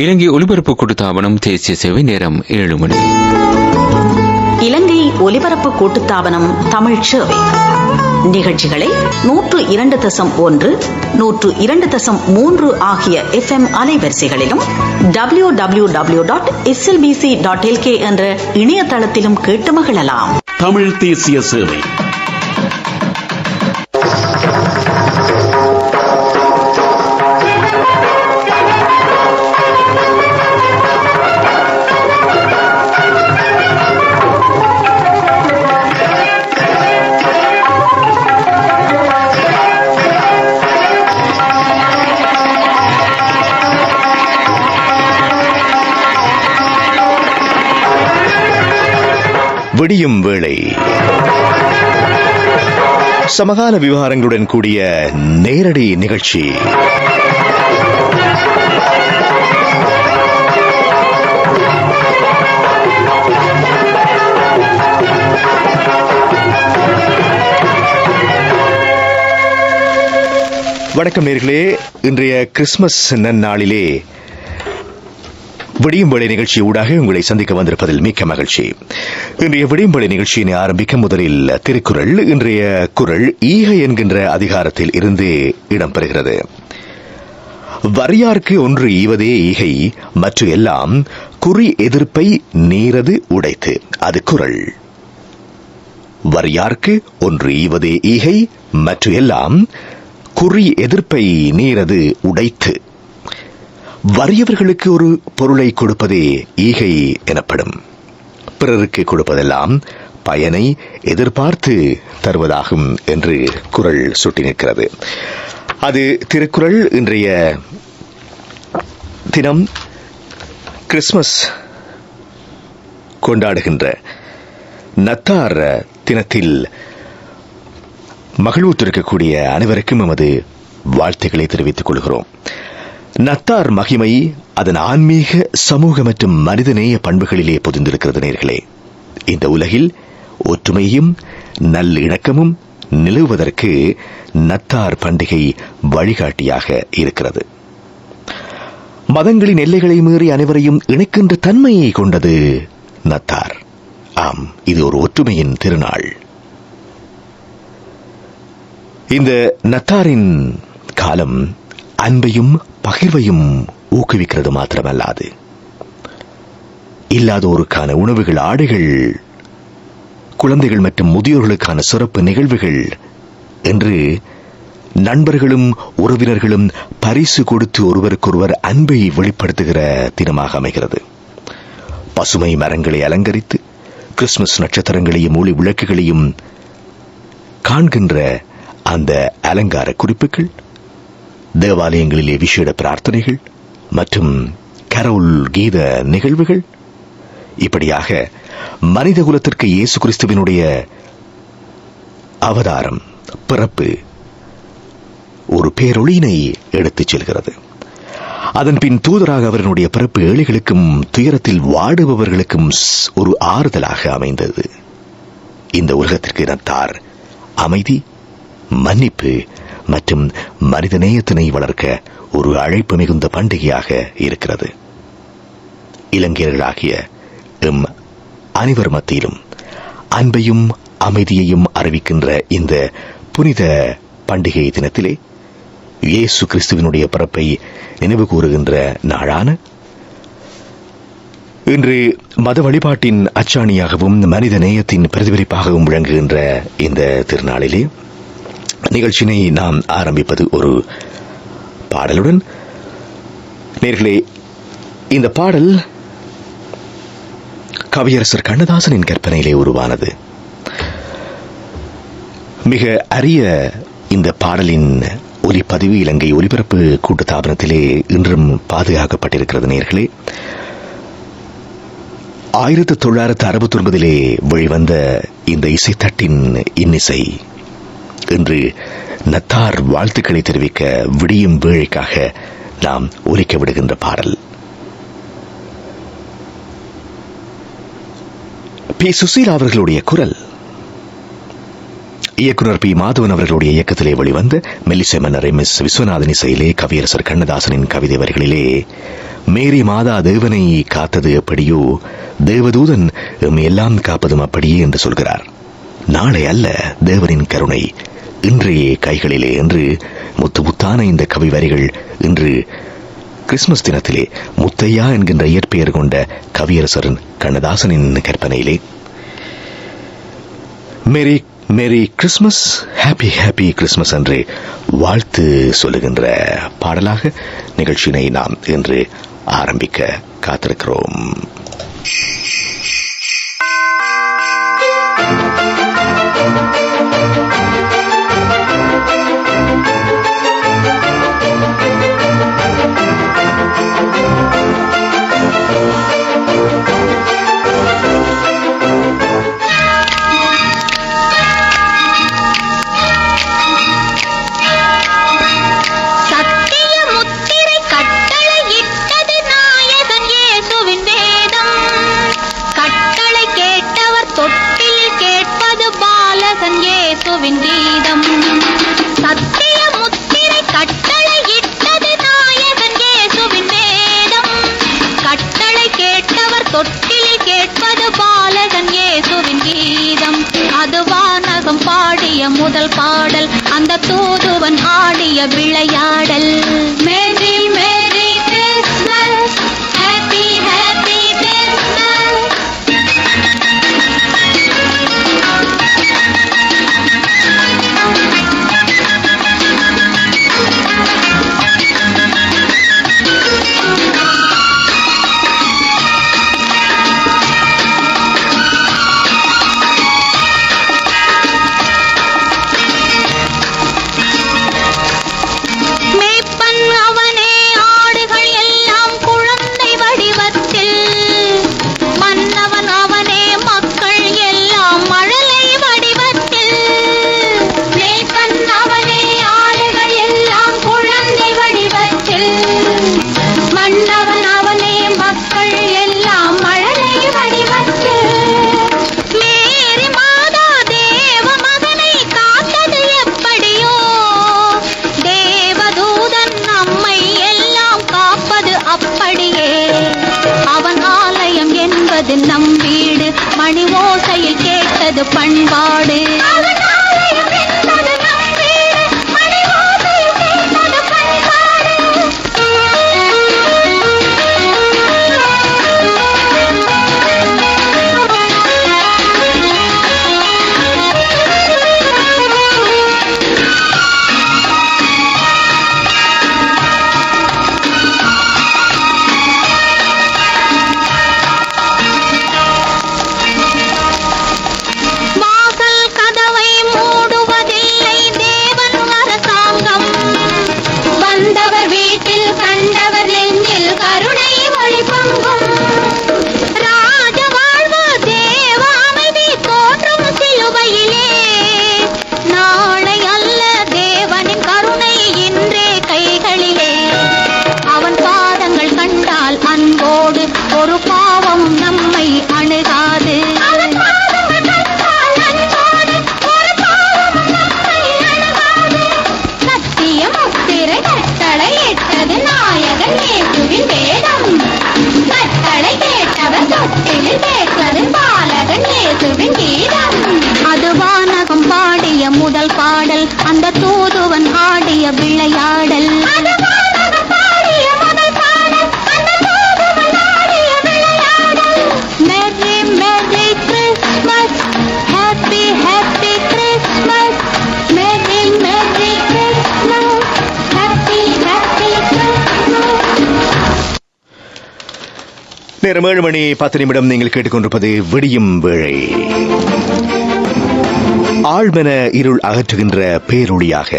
இலங்கை ஒலிபரப்பு கூட்டுத்தாபனம் தேசிய சேவை நேரம் 7 மணி. இலங்கை ஒலிபரப்பு கூட்டுத்தாபனம் தமிழ் சேவை நிகழ்ச்சிகளை 102.1, 102.3 ஆகிய FM அலைவரிசைகளிலும் www.slbc.lk என்ற இணையதளத்திலும் கேட்டு மகிழலாம். தமிழ் தேசிய சேவை விடியும் வேளை சமகால விவகாரங்களுடன் கூடிய நேரடி நிகழ்ச்சி. வணக்கம் நேயர்களே, இன்றைய கிறிஸ்துமஸ் நன்னாளிலே விடியும்பளை நிகழ்ச்சி ஊடாக உங்களை சந்திக்க வந்திருப்பதில் மிக்க மகிழ்ச்சி. இன்றைய விடியும்பளை நிகழ்ச்சியினை ஆரம்பிக்க முதலில் திருக்குறள். இன்றைய குறள் ஈகை என்கின்ற அதிகாரத்தில் இருந்து இடம்பெறுகிறது. வறியார்க்கு ஒன்று ஈவதே ஈகை, மற்ற எல்லாம் குறி எதிர்ப்பை நீரது உடைத்து. அது குறள். வறியார்க்கு ஒன்று ஈவதே ஈகை, மற்ற எல்லாம் குறி எதிர்ப்பை நீரது உடைத்து. வறியவர்களுக்கு ஒரு பொருளை கொடுப்பதே ஈகை எனப்படும். பிறருக்கு கொடுப்பதெல்லாம் பயனை எதிர்பார்த்து தருவதாகும் என்று குறள் சுட்டி நிற்கிறது. அது திருக்குறள். இன்றைய தினம் கிறிஸ்துமஸ் கொண்டாடுகின்ற நத்தார் தினத்தில் மகிழ்வுற்றிருக்கக்கூடிய அனைவருக்கும் எமது வாழ்த்துக்களை தெரிவித்துக் கொள்கிறோம். நத்தார் மகிமை அதன் ஆன்மீக, சமூக மற்றும் மனிதநேய பண்புகளிலே பொதிந்திருக்கிறது. நேயர்களே, இந்த உலகில் ஒற்றுமையும் நல்லிணக்கமும் நிலவுவதற்கு நத்தார் பண்டிகை வழிகாட்டியாக இருக்கிறது. மதங்களின் எல்லைகளை மீறி அனைவரையும் இணைக்கின்ற தன்மையை கொண்டது நத்தார். ஆம், இது ஒரு ஒற்றுமையின் திருநாள். இந்த நத்தாரின் காலம் அன்பையும் பகிர்வையும் ஊக்குவிக்கிறது மாத்திரமல்லாது, இல்லாதோருக்கான உணவுகள், ஆடைகள், குழந்தைகள் மற்றும் முதியோர்களுக்கான சிறப்பு நிகழ்வுகள் என்று நண்பர்களும் உறவினர்களும் பரிசு கொடுத்து ஒருவருக்கொருவர் அன்பை வெளிப்படுத்துகிற தினமாக அமைகிறது. பசுமை மரங்களை அலங்கரித்து கிறிஸ்துமஸ் நட்சத்திரங்களையும் ஒளி விளக்குகளையும் காண்கின்ற அந்த அலங்கார குறிப்புகள், தேவாலயங்களிலே விசேட பிரார்த்தனைகள் மற்றும் கரோல் கீத நிகழ்வுகள், இப்படியாக மனித குலத்திற்கு இயேசு கிறிஸ்துவினுடைய அவதாரம், பிறப்பு ஒரு பேரொளியினை எடுத்துச் செல்கிறது. அதன் பின் தூதராக அவர்களுடைய பிறப்பு ஏழைகளுக்கும் துயரத்தில் வாடுபவர்களுக்கும் ஒரு ஆறுதலாக அமைந்தது. இந்த உலகத்திற்கு நத்தார் அமைதி, மன்னிப்பு மற்றும் மனிதநேயத்தினை வளர்க்க ஒரு அழைப்பு மிகுந்த பண்டிகையாக இருக்கிறது. இளைஞர்களாகிய எம் அனைவர் மத்தியிலும் அன்பையும் அமைதியையும் அறிவிக்கின்ற இந்த புனித பண்டிகை தினத்திலே இயேசு கிறிஸ்துவினுடைய பிறப்பை நினைவு கூறுகின்ற நாளான இன்று மத வழிபாட்டின் அச்சாணியாகவும் மனித நேயத்தின் பிரதிபலிப்பாகவும் விளங்குகின்ற இந்த திருநாளிலே நிகழ்ச்சியினை நாம் ஆரம்பிப்பது ஒரு பாடலுடன். நேர்களே, இந்த பாடல் கவியரசர் கண்ணதாசனின் கற்பனையிலே உருவானது. மிக அரிய இந்த பாடலின் ஒலிப்பதிவு இலங்கை ஒலிபரப்பு கூட்டுத்தாபனத்திலே இன்றும் பாதுகாக்கப்பட்டிருக்கிறது. நேர்களே, 1969 வெளிவந்த இந்த இசைத்தட்டின் இன்னிசை இன்று நத்தார் வாழ்த்துக்களை தெரிவிக்க விடியும் வேளைக்காக நாம் ஒலிக்க விடுகின்ற பாடல். பி. சுசீலா அவர்களுடைய குரல். இயக்குனர் பி மாதவன் அவர்களுடைய இயக்கத்திலே வெளிவந்த மெல்லிசை மன்னர் எம்.எஸ். விஸ்வநாதன் இசையிலே கவியரசர் கண்ணதாசனின் கவிதை வரிகளிலே மேரி மாதா தேவனை காத்தது எப்படியோ தேவதூதன் எல்லாம் காப்பதும் அப்படியே என்று சொல்கிறார். நாளை அல்ல தேவனின் கருணை இன்றையே கைகளிலே என்று முத்து முத்தான இந்த கவி வரிகள் இன்று கிறிஸ்துமஸ் தினத்திலே முத்தையா என்கின்ற இயற்பெயர் கொண்ட கவியரசரின் கண்ணதாசனின் கற்பனையிலே merry merry Christmas, happy happy Christmas என்று வாழ்த்து சொல்லுகின்ற பாடலாக நிகழ்ச்சியினை நாம் இன்று ஆரம்பிக்க காத்திருக்கிறோம். முதல் பாடல் அந்த தூதுவன் ஆடிய விளையாடல். Merry merry Christmas, happy happy Christmas. நம் வீடு மணி ஓசையில் கேட்டது பண்பாடு. முதல் பாடல் அந்த தூதுவன் ஆடிய விளையாடல். Merry merry Christmas, happy happy Christmas. Merry merry Christmas, happy happy Christmas. நேரம் 7:10 நீங்கள் கேட்டுக்கொண்டிருப்பது விடியும் வேளை. ஆழ்மென இருள் அகற்றுகின்ற பேரொளியாக,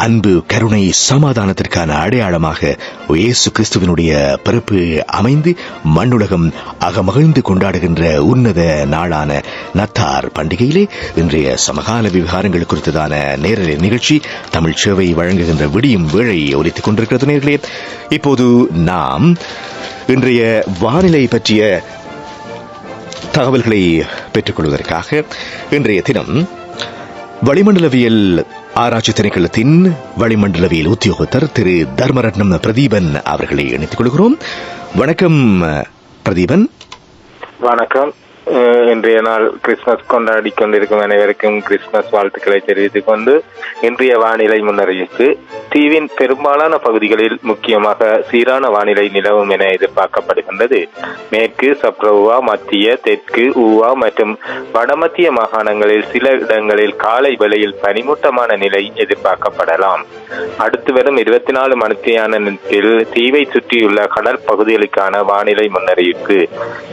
அன்பு கருணை சமாதானத்திற்கான அடையாளமாக இயேசு கிறிஸ்துவினுடைய பிறப்பு அமைந்து மண்ணுலகம் அகமகிழ்ந்து கொண்டாடுகின்ற உன்னத நாளான நத்தார் பண்டிகையிலே இன்றைய சமகால விவகாரங்கள் குறித்ததான நேரலை நிகழ்ச்சி தமிழ் சேவை வழங்குகின்ற விடியும் வேளை ஒலித்துக் கொண்டிருக்கிறது. நேர்களே, இப்போது நாம் இன்றைய வானிலை பற்றிய தகவல்களை பெற்றுக் கொள்வதற்காக இன்றைய தினம் வளிமண்டலவியல் ஆராய்ச்சி திணைக்களத்தின் வளிமண்டலவியல் உத்தியோகத்தர் திரு தர்மரட்னம் பிரதீபன் அவர்களை இணைத்துக் கொள்கிறோம். வணக்கம் பிரதீபன். வணக்கம். இன்றைய நாள் கிறிஸ்துமஸ் கொண்டாடி கொண்டிருக்கும் அனைவருக்கும் கிறிஸ்துமஸ் வாழ்த்துக்களை தெரிவித்துக் கொண்டு இன்றைய வானிலை முன்னறிவிப்பு. தீவின் பெரும்பாலான பகுதிகளில் முக்கியமாக சீரான வானிலை நிலவும் என எதிர்பார்க்கப்படுகின்றது. மேற்கு சப்ரவுவா, மத்திய, தெற்கு ஊவா மற்றும் வடமத்திய மாகாணங்களில் சில இடங்களில் காலை வேளையில் பனிமூட்டமான நிலை எதிர்பார்க்கப்படலாம். அடுத்து வரும் 24 மணித்தியாலத்தில் தீவை சுற்றியுள்ள கடல் பகுதிகளுக்கான வானிலை முன்னறிவிப்பு.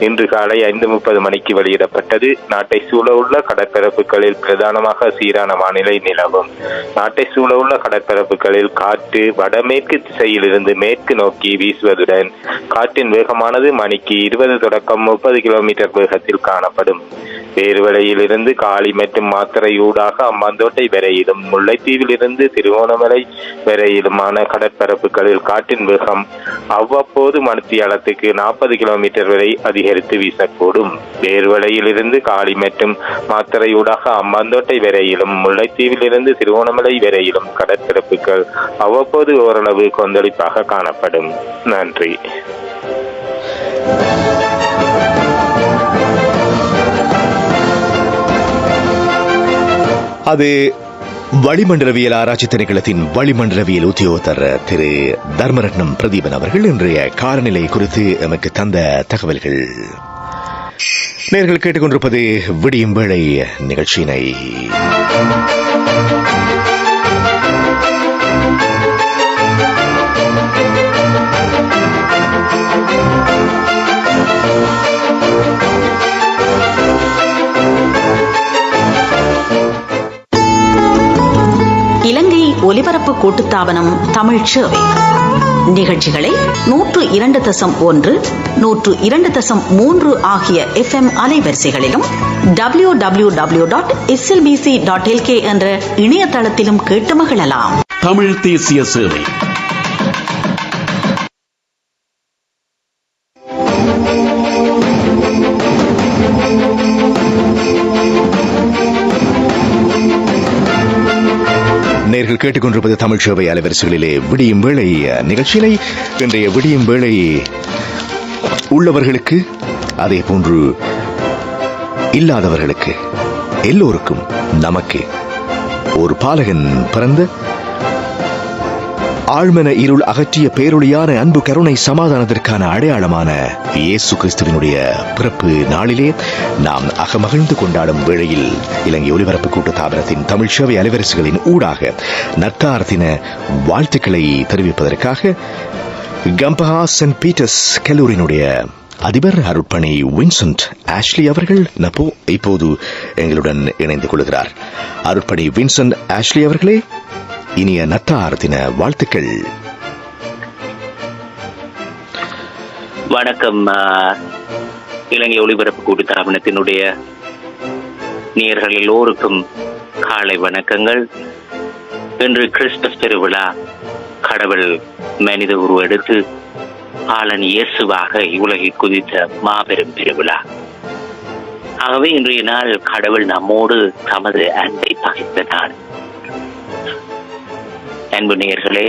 இன்று காலை 5:30 மணிக்கு வெளியிடப்பட்டது. நாட்டை சூழவுள்ள கடற்பரப்புகளில் பிரதானமாக சீரான வானிலை நிலவும். நாட்டை சூழவுள்ள கடற்பரப்புகளில் காற்று வடமேற்கு திசையிலிருந்து மேற்கு நோக்கி வீசுவதுடன் காற்றின் வேகமானது மணிக்கு 20 தொடக்கம் 30 கிலோமீட்டர் வேகத்தில் காணப்படும். பேருவளையில் இருந்து காலி மற்றும் மாத்தறை ஊடாக அம்பாந்தோட்டை வரையிலும் முல்லைத்தீவில் இருந்து திருவோணமலை வரையிலுமான கடற்பரப்புகளில் காற்றின் வேகம் அவ்வப்போது மணித்தியாலத்துக்கு 40 கிலோமீட்டர் வரை அதிகரித்து வீசக்கூடும். பேருவளையில் இருந்து காலி மற்றும் மாத்தறை ஊடாக அம்பாந்தோட்டை வரையிலும் முல்லைத்தீவில் இருந்து திருவோணமலை வரையிலும் கடற்பரப்புகள் அவ்வப்போது ஓரளவு கொந்தளிப்பாக காணப்படும். நன்றி. அது வளிமண்டலவியல் ஆராய்ச்சி திணைக்களத்தின் வளிமண்டலவியல் உத்தியோகத்தர் திரு தர்மரட்னம் பிரதீபன் அவர்கள் இன்றைய காலநிலை குறித்து எமக்கு தந்த தகவல்கள். நேர்கள் கேட்டுக்கொண்டிருப்பது விடியும் வேளை நிகழ்ச்சியினை. இலங்கை ஒலிபரப்பு கூட்டுத்தாபனம் தமிழ் சேவை நிகழ்ச்சிகளை 102.1, 102.3 ஆகிய FM அலைவரிசைகளிலும் www.slbc.lk என்ற இணையதளத்திலும் கேட்டு மகிழலாம். தமிழ் தேசிய சேவை. நேர்கள் கேட்டுக்கொண்டிருப்பது தமிழ் சேவை அலைவரிசைகளிலே விடியும் வேளை நிகழ்ச்சியினை. இன்றைய விடியும் வேளை உள்ளவர்களுக்கு அதே போன்று இல்லாதவர்களுக்கு எல்லோருக்கும் நமக்கு ஒரு பாலகன் பிறந்த ஆழ்மன இருள் அகற்றிய பேரொளியான அன்பு கருணை சமாதானத்திற்கான அடையாளமான இயேசு கிறிஸ்துவினுடைய பிறப்பு நாளிலே நாம் அகமகிழ்ந்து கொண்டாடும் வேளையில் இலங்கை ஒலிபரப்பு கூட்டுத்தாபனத்தின் தமிழ் சேவை அலைவரிசைகளின் ஊடாக நத்தார்த்தின வாழ்த்துக்களை தெரிவிப்பதற்காக கம்பஹா சென்ட் பீட்டர்ஸ் கல்லூரியினுடைய அதிபர் அருட்பணி வின்சென்ட் ஆஷ்லி அவர்கள் இப்போது எங்களுடன் இணைந்து கொள்கிறார். அருட்பணி வின்சென்ட் ஆஷ்லி அவர்களே, இனிய நத்தார் தின வாழ்த்துக்கள். வணக்கம். இலங்கை ஒலிபரப்பு கூட்டுத்தாபனத்தினுடைய நேயர்கள் எல்லோருக்கும் காலை வணக்கங்கள். இன்று கிறிஸ்துமஸ் பெருவிழா. கடவுள் மனித உருவெடுத்து பாலன் இயேசுவாக உலகில் குதித்த மாபெரும் பெருவிழா. ஆகவே இன்றைய நாள் கடவுள் நம்மோடு தமது அன்பை பகிர்ந்த நாள். அன்பு நேயர்களே,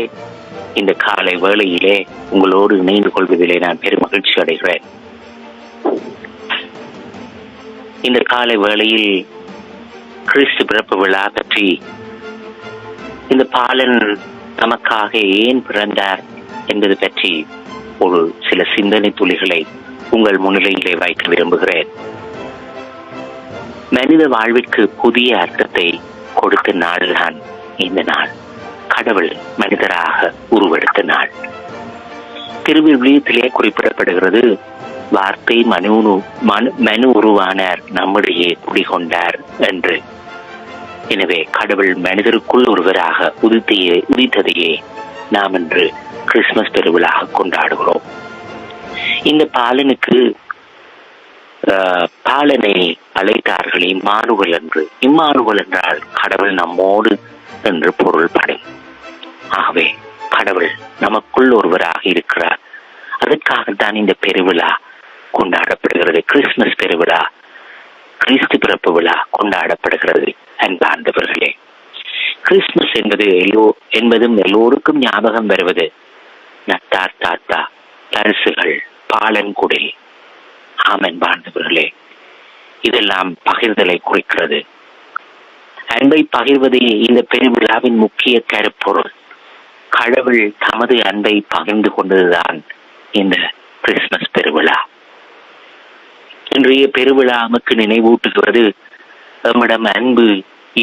இந்த காலை வேளையிலே உங்களோடு இணைந்து கொள்வதிலே நான் பெரும் மகிழ்ச்சி அடைகிறேன். இந்த காலை வேளையில் கிறிஸ்து பிறப்பு விழா பற்றி, இந்த பாலன் நமக்காக ஏன் பிறந்தார் என்பது பற்றி ஒரு சில சிந்தனை துளிகளை உங்கள் முன்னிலையிலே வைக்க விரும்புகிறேன். மனித வாழ்விற்கு புதிய அர்த்தத்தை கொடுத்த நாள்தான் இந்த நாள். கடவுள் மனிதராக உருவெடுத்த நாள். திருவிவிலியத்திலே குறிப்பிடப்படுகிறது, வார்த்தை மனு உருவானார், நம்மிடையே குடிகொண்டார் என்று. எனவே கடவுள் மனிதருக்குள் ஒருவராக உதித்ததையே நாம் இன்று கிறிஸ்துமஸ் பெருவிழாக கொண்டாடுகிறோம். இந்த பாலனுக்கு பாலனை அழைத்தார்கள் இம்மானுவல் என்று. இம்மானுவல் என்றால் கடவுள் நம்மோடு என்று பொருள்படும். ஆகவே கடவுள் நமக்குள் ஒருவராக இருக்கிறார். அதற்காகத்தான் இந்த பெருவிழா கொண்டாடப்படுகிறது. கிறிஸ்துமஸ் பெருவிழா, கிறிஸ்து பிறப்பு விழா கொண்டாடப்படுகிறது. அன்பார்ந்தவர்களே, கிறிஸ்துமஸ் என்பதும் எல்லோருக்கும் ஞாபகம் வருவது நத்தார் தாத்தா, பரிசுகள், பாலன்குடில். அன்பார்ந்தவர்களே, இதெல்லாம் பகிர்தலை குறிக்கிறது. அன்பை பகிர்வதே இந்த பெருவிழாவின் முக்கிய கருப்பொருள். கடவுள் தமது அன்பை பகிர்ந்து கொண்டதுதான் இந்த கிறிஸ்துமஸ் பெருவிழா. இன்றைய பெருவிழா நமக்கு நினைவூட்டுகிறது நம்மிடம் அன்பு,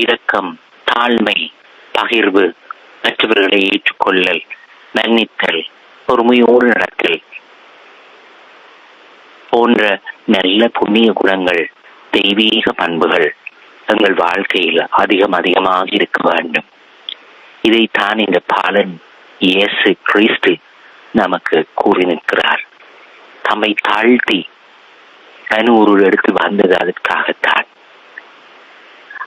இரக்கம், தாழ்மை, பகிர்வு, மற்றவர்களை ஏற்றுக்கொள்ளல், மன்னித்தல், பொறுமையோடு நடத்தல் போன்ற நல்ல புண்ணிய குணங்கள், தெய்வீக பண்புகள் எங்கள் வாழ்க்கையில் அதிகமாக இருக்க வேண்டும். இதைத்தான் இந்த பாலன் இயேசு கிறிஸ்து நமக்கு கூறி நிற்கிறார். தம்மை தாழ்த்தி ஒரு எடுத்து வந்தது அதற்காகத்தான்.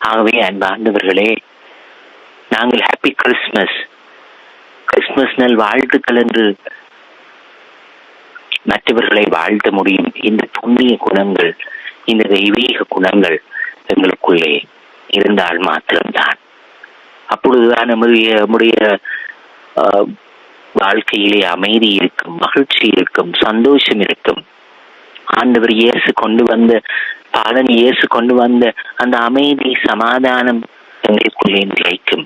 ஆகவே அன்பார்ந்தவர்களே, நாங்கள் ஹாப்பி கிறிஸ்துமஸ் நல் வாழ்த்துக்கள் என்று மற்றவர்களை வாழ்த்த முடியும். இந்த புண்ணிய குணங்கள், இந்த தெய்வீக குணங்கள் எங்களுக்குள்ளே இருந்தால் மாத்திரம்தான். அப்பொழுதுதான் நம்முடைய வாழ்க்கையிலே அமைதி இருக்கும், மகிழ்ச்சி இருக்கும், சந்தோஷம் இருக்கும். ஆண்டவர் இயேசு கொண்டு வந்த பாலன் இயேசு கொண்டு வந்த அந்த அமைதி, சமாதானம் எங்களுக்குள்ளே நிலைக்கும்.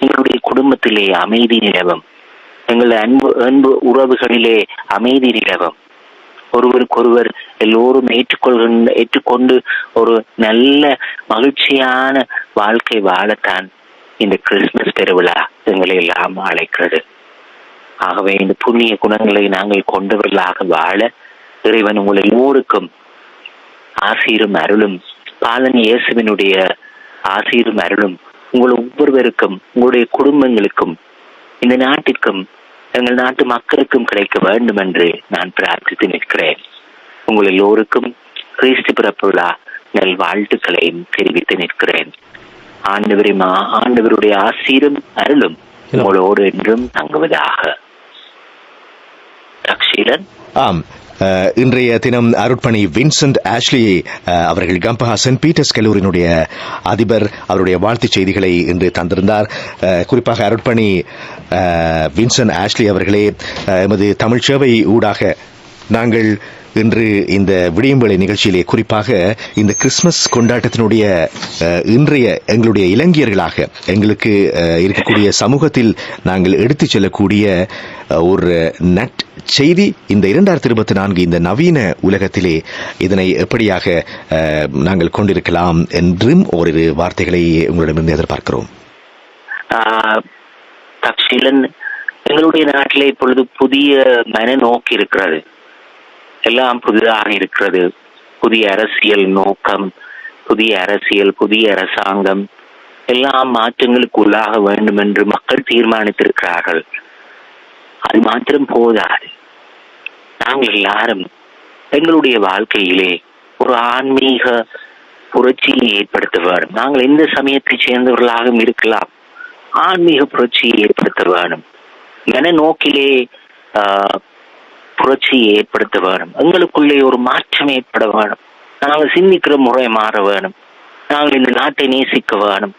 எங்களுடைய குடும்பத்திலே அமைதி நிலவும், எங்கள் அன்பு உறவுகளிலே அமைதி நிலவும். ஒருவருக்கொருவர் எல்லோரும் ஏற்றுக்கொண்டு ஒரு நல்ல மகிழ்ச்சியான வாழ்க்கை வாழத்தான் இந்த கிறிஸ்துமஸ் பெருவிழா எங்களை எல்லாம் அழைக்கிறது. ஆகவே இந்த புண்ணிய குணங்களை நாங்கள் கொண்டவர்களாக வாழ இறைவன் உங்கள் எல்லோருக்கும் ஆசீரும் அருளும், பாலன் இயேசுவினுடைய ஆசீரும் அருளும் உங்கள் ஒவ்வொருவருக்கும், உங்களுடைய குடும்பங்களுக்கும், இந்த நாட்டிற்கும், எங்கள் நாட்டு மக்களுக்கும் கிடைக்க வேண்டும் என்று நான் பிரார்த்தித்து நிற்கிறேன். உங்கள் எல்லோருக்கும் கிறிஸ்து பிறப்பு விழா நல் வாழ்த்துக்களையும் தெரிவித்து நிற்கிறேன். ஆண்டவருடைய ஆசீரும் அருளும் உங்களோடு என்றும் தங்குவதாக. தக்ஷீலன். ஆம், இன்றைய தினம் அருட்பணி வின்சென்ட் ஆஷ்லி அவர்கள் கம்பஹா சென்ட் பீட்டர்ஸ் கல்லூரியினுடைய அதிபர் அவருடைய வாழ்த்துச் செய்திகளை இன்று தந்திருந்தார். குறிப்பாக அருட்பணி வின்சென்ட் ஆஷ்லி அவர்களே, எமது தமிழ் சேவை ஊடாக நாங்கள் இன்று இந்த விடியம்பளை நிகழ்ச்சியிலே குறிப்பாக இந்த கிறிஸ்துமஸ் கொண்டாட்டத்தினுடைய இன்றைய எங்களுடைய இளைஞர்களாக எங்களுக்கு இருக்கக்கூடிய சமூகத்தில் நாங்கள் எடுத்துச் செல்லக்கூடிய ஒரு செய்தி, இந்த 2024 இந்த நவீன உலகத்திலே இதனை எப்படியாக நாங்கள் கொண்டிருக்கலாம் என்றும் ஓரிரு வார்த்தைகளை உங்களிடமிருந்து எதிர்பார்க்கிறோம். தக்ஷீலன், எங்களுடைய நாட்டிலே இப்பொழுது புதிய மனநோக்கி இருக்கிறது. எல்லாம் புதிதாக இருக்கிறது. புதிய அரசியல் நோக்கம், புதிய அரசியல், புதிய அரசாங்கம் எல்லாம் மாற்றங்களுக்கு உள்ளாக வேண்டும் என்று மக்கள் தீர்மானித்திருக்கிறார்கள். அது மாத்திரம் போதாது. நாங்கள் எல்லாரும் எங்களுடைய வாழ்க்கையிலே ஒரு ஆன்மீக புரட்சியை ஏற்படுத்த வேண்டும். நாங்கள் எந்த சமயத்தை சேர்ந்தவர்களாகவும் இருக்கலாம். ஆன்மீக புரட்சியை ஏற்படுத்த வேண்டும். மனநோக்கிலே புரட்சியை ஏற்படுத்த வேணும். எங்களுக்குள்ளே ஒரு மாற்றம் ஏற்பட வேணும். நாங்கள் சிந்திக்கிற முறை மாற வேணும். நாங்கள் இந்த நாட்டை நேசிக்க வேணும்.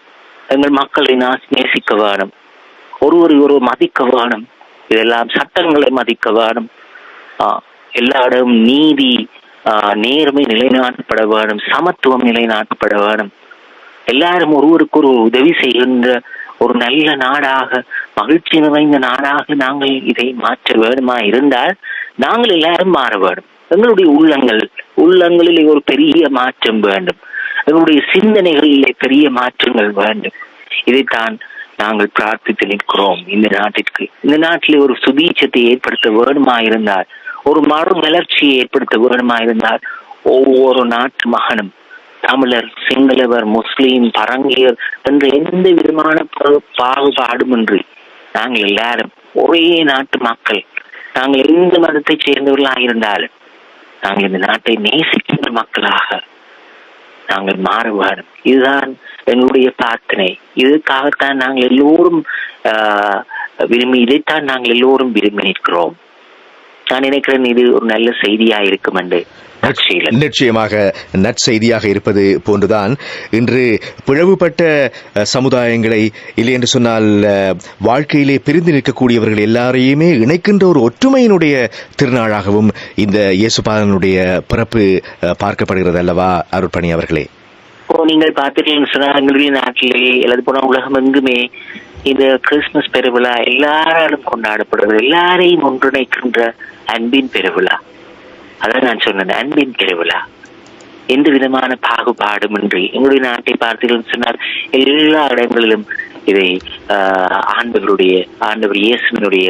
எங்கள் மக்களை நேசிக்க வேணும். ஒருவர் மதிக்க வேணும். இதெல்லாம் சட்டங்களை மதிக்க வேணும். எல்லா இடமும் நீதி, நேர்மை நிலைநாட்டப்பட வேணும். சமத்துவம் நிலைநாட்டப்பட வேணும். எல்லாரும் ஒருவருக்கு ஒரு உதவி செய்கின்ற ஒரு நல்ல நாடாக, மகிழ்ச்சி நிறைந்த நாடாக நாங்கள் இதை மாற்ற வேண்டுமா இருந்தால் நாங்கள் எல்லாரும் மாற வேண்டும். எங்களுடைய உள்ளங்களிலே ஒரு பெரிய மாற்றம் வேண்டும். எங்களுடைய சிந்தனைகளிலே பெரிய மாற்றங்கள் வேண்டும். இதைத்தான் நாங்கள் பிரார்த்தித்து நிற்கிறோம். இந்த நாட்டிலே ஒரு சுபீட்சத்தை ஏற்படுத்த வேண்டுமா இருந்தால், ஒரு மறுமலர்ச்சியை ஏற்படுத்த வேண்டுமா இருந்தால், ஒவ்வொரு நாட்டு மகனும், தமிழர், சிங்களவர், முஸ்லீம், பரங்கியர் என்ற எந்த விதமான பாகுபாடுமின்றி நாங்கள் எல்லாரும் ஒரே நாட்டு மக்கள், நாங்கள் எந்த மதத்தை சேர்ந்தவர்களாக இருந்தாலும் நாங்கள் இந்த நாட்டை நேசிக்கின்ற மக்களாக நாங்கள் மாற வேண்டும். இதுதான் எங்களுடைய பிரார்த்தனை. இதற்காகத்தான் நாங்கள் எல்லோரும் இதைத்தான் நாங்கள் எல்லோரும் விரும்பி நிற்கிறோம். நான் நினைக்கிறேன் இது ஒரு நல்ல செய்தியா இருக்கும் என்று. நிச்சயமாக நற்செய்தியாக இருப்பது போன்றுதான் இன்று பிளவுபட்ட சமுதாயங்களை இல்லை என்று சொன்னால் வாழ்க்கையிலே பிரிந்து நிற்கக்கூடியவர்கள் எல்லாரையுமே இணைக்கின்ற ஒரு ஒற்றுமையினுடைய திருநாளாகவும் இந்த இயேசுபாலனுடைய பிறப்பு பார்க்கப்படுகிறது அல்லவா அருட்பணி அவர்களே? நீங்கள் பார்த்தீர்கள் சொன்னால் எங்களுடைய நாட்டிலே அல்லது போன உலகம் எங்குமே இந்த கிறிஸ்துமஸ் பெருவிழா எல்லாராலும் கொண்டாடப்படுகிறது. எல்லாரையும் ஒன்றிணைக்கின்ற அன்பின் பெருவிழா. அதான் நான் சொன்னேன், அன்பின் பெருவிழா. எந்த விதமான பாகுபாடுமின்றி எங்களுடைய நாட்டை பார்த்தீர்கள் சொன்னால் எல்லா இடங்களிலும் இதை ஆண்டவர் இயேசுவினுடைய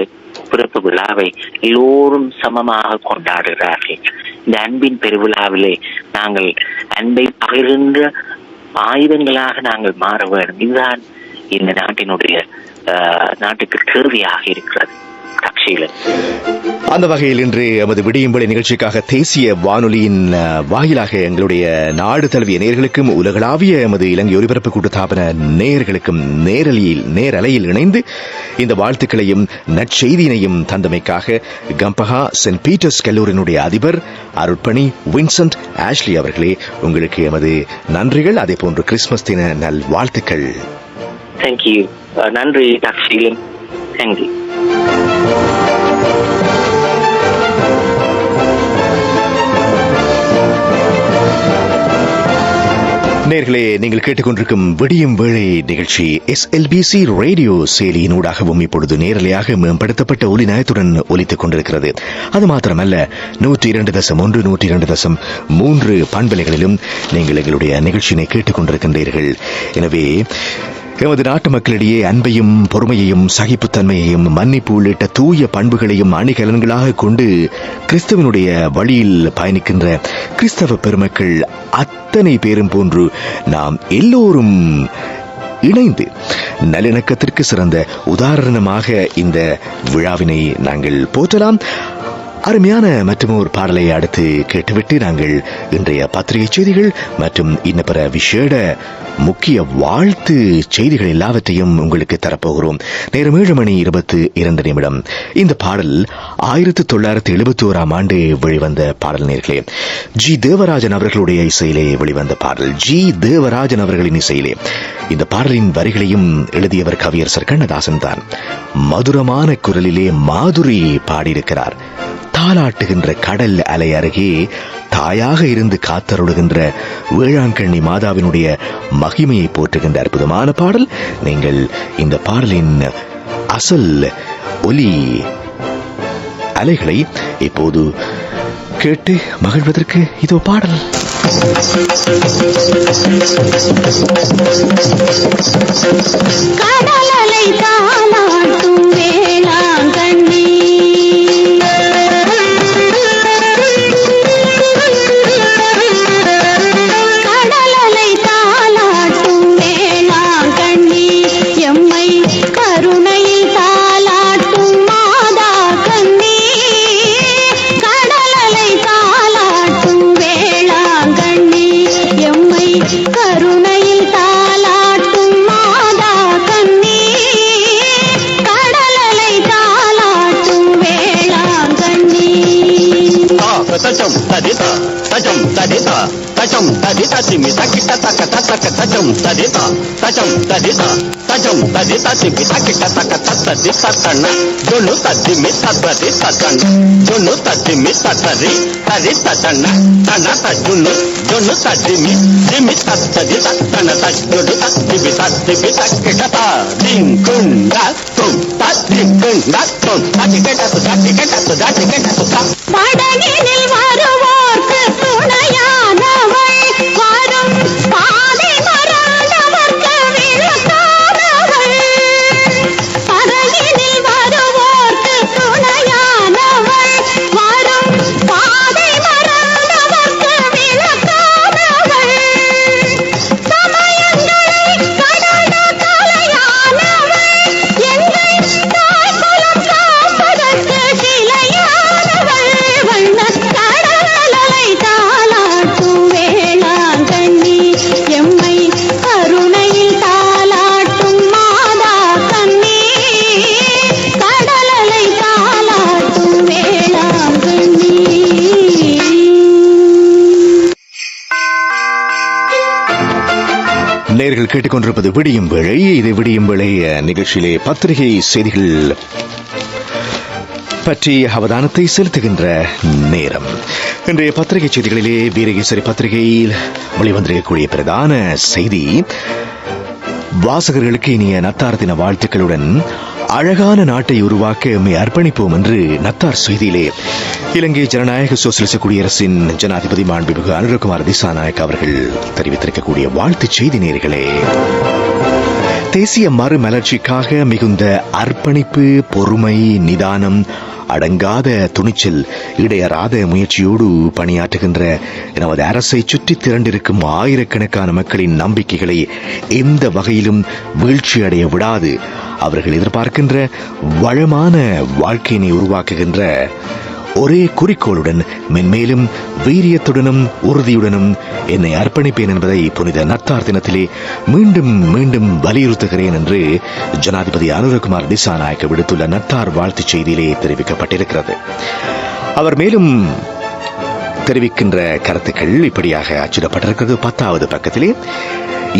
பிறப்பு விழாவை எல்லோரும் சமமாக கொண்டாடுகிறார்கள். இந்த அன்பின் பெருவிழாவிலே நாங்கள் அன்பை பகிர்கின்ற ஆயுதங்களாக நாங்கள் மாற வேண்டும். இதுதான் இந்த நாட்டுக்கு தேவையாக இருக்கிறது. அந்த வகையில் இன்று எமது விடியும்படி நிகழ்ச்சிக்காக தேசிய வானொலியின் வாயிலாக எங்களுடைய நாடு தழுவிய நேயர்களுக்கும் உலகளாவிய எமது இலங்கை ஒலிபரப்பு கூட்டுத்தாபன நேயர்களுக்கும் நேரலையில் இணைந்து இந்த வாழ்த்துக்களையும் நற்செய்தியினையும் தந்தமைக்காக கம்பஹா சென்ட் பீட்டர்ஸ் கல்லூரியினுடைய அதிபர் அருட்பணி வின்சென்ட் ஆஷ்லி அவர்களே, உங்களுக்கு எமது நன்றிகள். அதே போன்று கிறிஸ்துமஸ் தின நல் வாழ்த்துக்கள். தேங்க்யூ. நன்றி டாக்டர். தேங்க்யூ. நேர்களே, நீங்கள் கேட்டுக்கொண்டிருக்கும் விடியும் வேளை நிகழ்ச்சி SLBC ரேடியோ செயலியினூடாகவும் இப்பொழுது நேரலையாக மேம்படுத்தப்பட்ட ஒலி நயத்துடன் ஒலித்துக் கொண்டிருக்கிறது. அது மாத்திரமல்ல, 102.1 102.3 பண்பலைகளிலும் நீங்கள் எங்களுடைய நிகழ்ச்சியினை கேட்டுக் கொண்டிருக்கின்றீர்கள். எனவே எமது நாட்டு மக்களிடையே அன்பையும் பொறுமையையும் சகிப்புத்தன்மையையும் மன்னிப்பு உள்ளிட்ட தூய பண்புகளையும் அணிகலன்களாக கொண்டு கிறிஸ்தவனுடைய வழியில் பயணிக்கின்ற கிறிஸ்தவ பெருமக்கள் அத்தனை பேரும் போன்று நாம் எல்லோரும் இணைந்து நல்லிணக்கத்திற்கு சிறந்த உதாரணமாக இந்த விழாவினை நாங்கள் போற்றலாம். அருமையான மற்றும் ஒரு பாடலை அடுத்து கேட்டுவிட்டு நாங்கள் இன்றைய பத்திரிகை செய்திகள் மற்றும் இன்னபிற விசேட முக்கிய வாழ்த்து செய்திகள் எல்லாவற்றையும் உங்களுக்கு தரப்போகிறோம். நேரம் 7:22. இந்த பாடல் 1971 ஆண்டு வெளிவந்த பாடல். நேர்களே, ஜி தேவராஜன் அவர்களுடைய இசையிலே வெளிவந்த பாடல். ஜி தேவராஜன் அவர்களின் இசையிலே இந்த பாடலின் வரிகளையும் எழுதியவர் கவியரசர் கண்ணதாசன் தான். மதுரமான குரலிலே மாதுரி பாடியிருக்கிறார். தாலாட்டுகின்ற கடல் அலை அருகே தாயாக இருந்து காத்தருளுகின்ற வேளாங்கண்ணி மாதாவினுடைய மகிமையை போற்றுகின்ற அற்புதமான பாடல். நீங்கள் இந்த பாடலின் அசல் ஒலி அலைகளை இப்போது கேட்டு மகிழ்வதற்கு இதோ பாடல். கடல் அலை தாலாட்டும் வேளாங்கண்ணி, கடல் அலை தாலாட்டும் வேளாங்கண்ணி, எம்மை கருணையில் தாலாட்டும் மாதா கண்ணி. கடல் அலை தாலாட்டும் வேளாங்கண்ணி, எம்மை கருணையில் தாலாட்டும் மாதா கண்ணி. கடல் அலை தாலாட்டும் வேளாங்கண்ணி. தஜம் ததிதா தஜம் ததிதா தஜம் ததிதா திமிதா கிட்ட தக்க தக்க தஜம் ததிதா தஜம் ததிதா தஜம் ததிதா திமிதா கிட்ட தக்க ததிதா தண்ண ஜொன்னு ததிமி தத்வதி தத்தண்ண ஜொன்னு ததிமி தத்தரி தரி தத்தண்ண தண்ண தஜுன்னு ஜொன்னு ததிமி திமி தத்ததி தண்ண தஜுன்னு ததிமி ததிமி தக்கிட்ட திங்குண்ட தும் ததிங்குண்ட தும் ததிக்கிட்ட ததிக்கிட்ட படகினில் வருவோர்க்கு துணையானவள், வரும் பாதை மறந்தவர்க்கு விளக்கானவள். படகினில் வருவோர்க்கு துணையானவள், வரும் பாதை மறந்தவர்க்கு விளக்கானவள். சமயங்களை கடந்த கலையானவள், எங்கள் தாய்குலம் காப்பதற்கு சிலையானவள். வண்ணக் கடல் நேயர்கள் கேட்டுக்கொண்டிருப்பது விடியும் வேளை. இது விடியும் வேளை நிகழ்ச்சியிலே பத்திரிகை செய்திகள் பற்றி அவதானத்தை செலுத்துகின்ற நேரம். இன்றைய பத்திரிகை செய்திகளிலே வீரகேசரி பத்திரிகையில் வெளிவந்திருக்கக்கூடிய பிரதான செய்தி, வாசகர்களுக்கு இனிய நத்தார் தின வாழ்த்துக்களுடன் அழகான நாட்டை உருவாக்க எம்மை அர்ப்பணிப்போம் என்று நத்தார் செய்தியிலே இலங்கை ஜனநாயக சோசியலிச குடியரசின் ஜனாதிபதி மாண்புமிகு அனுரகுமார் திசாநாயக் அவர்கள் தெரிவித்திருக்கக்கூடிய வாழ்த்துச் செய்தி நேயர்களே. தேசிய மறுமலர்ச்சிக்காக மிகுந்த அர்ப்பணிப்பு, பொறுமை, நிதானம், அடங்காத துணிச்சல், இடையறாத முயற்சியோடு பணியாற்றுகின்ற நமது அரசை சுற்றி திரண்டிருக்கும் ஆயிரக்கணக்கான மக்களின் நம்பிக்கைகளை எந்த வகையிலும் வீழ்ச்சியடைய விடாது அவர்கள் எதிர்பார்க்கின்ற வளமான வாழ்க்கையினை உருவாக்குகின்ற ஒரே குறிக்கோளுடன் மென்மேலும் வீரியத்துடனும் உறுதியுடனும் என்னை அர்ப்பணிப்பேன் என்பதை புனித நத்தார் தினத்திலே மீண்டும் மீண்டும் வலியுறுத்துகிறேன் என்று ஜனாதிபதி அனுரகுமார் திசாநாயக் விடுத்துள்ள நத்தார் வாழ்த்துச் செய்தியிலே தெரிவிக்கப்பட்டிருக்கிறது. அவர் மேலும் தெரிவிக்கின்ற கருத்துக்கள் இப்படியாக அச்சிடப்பட்டிருக்கிறது. 10வது பக்கத்திலே,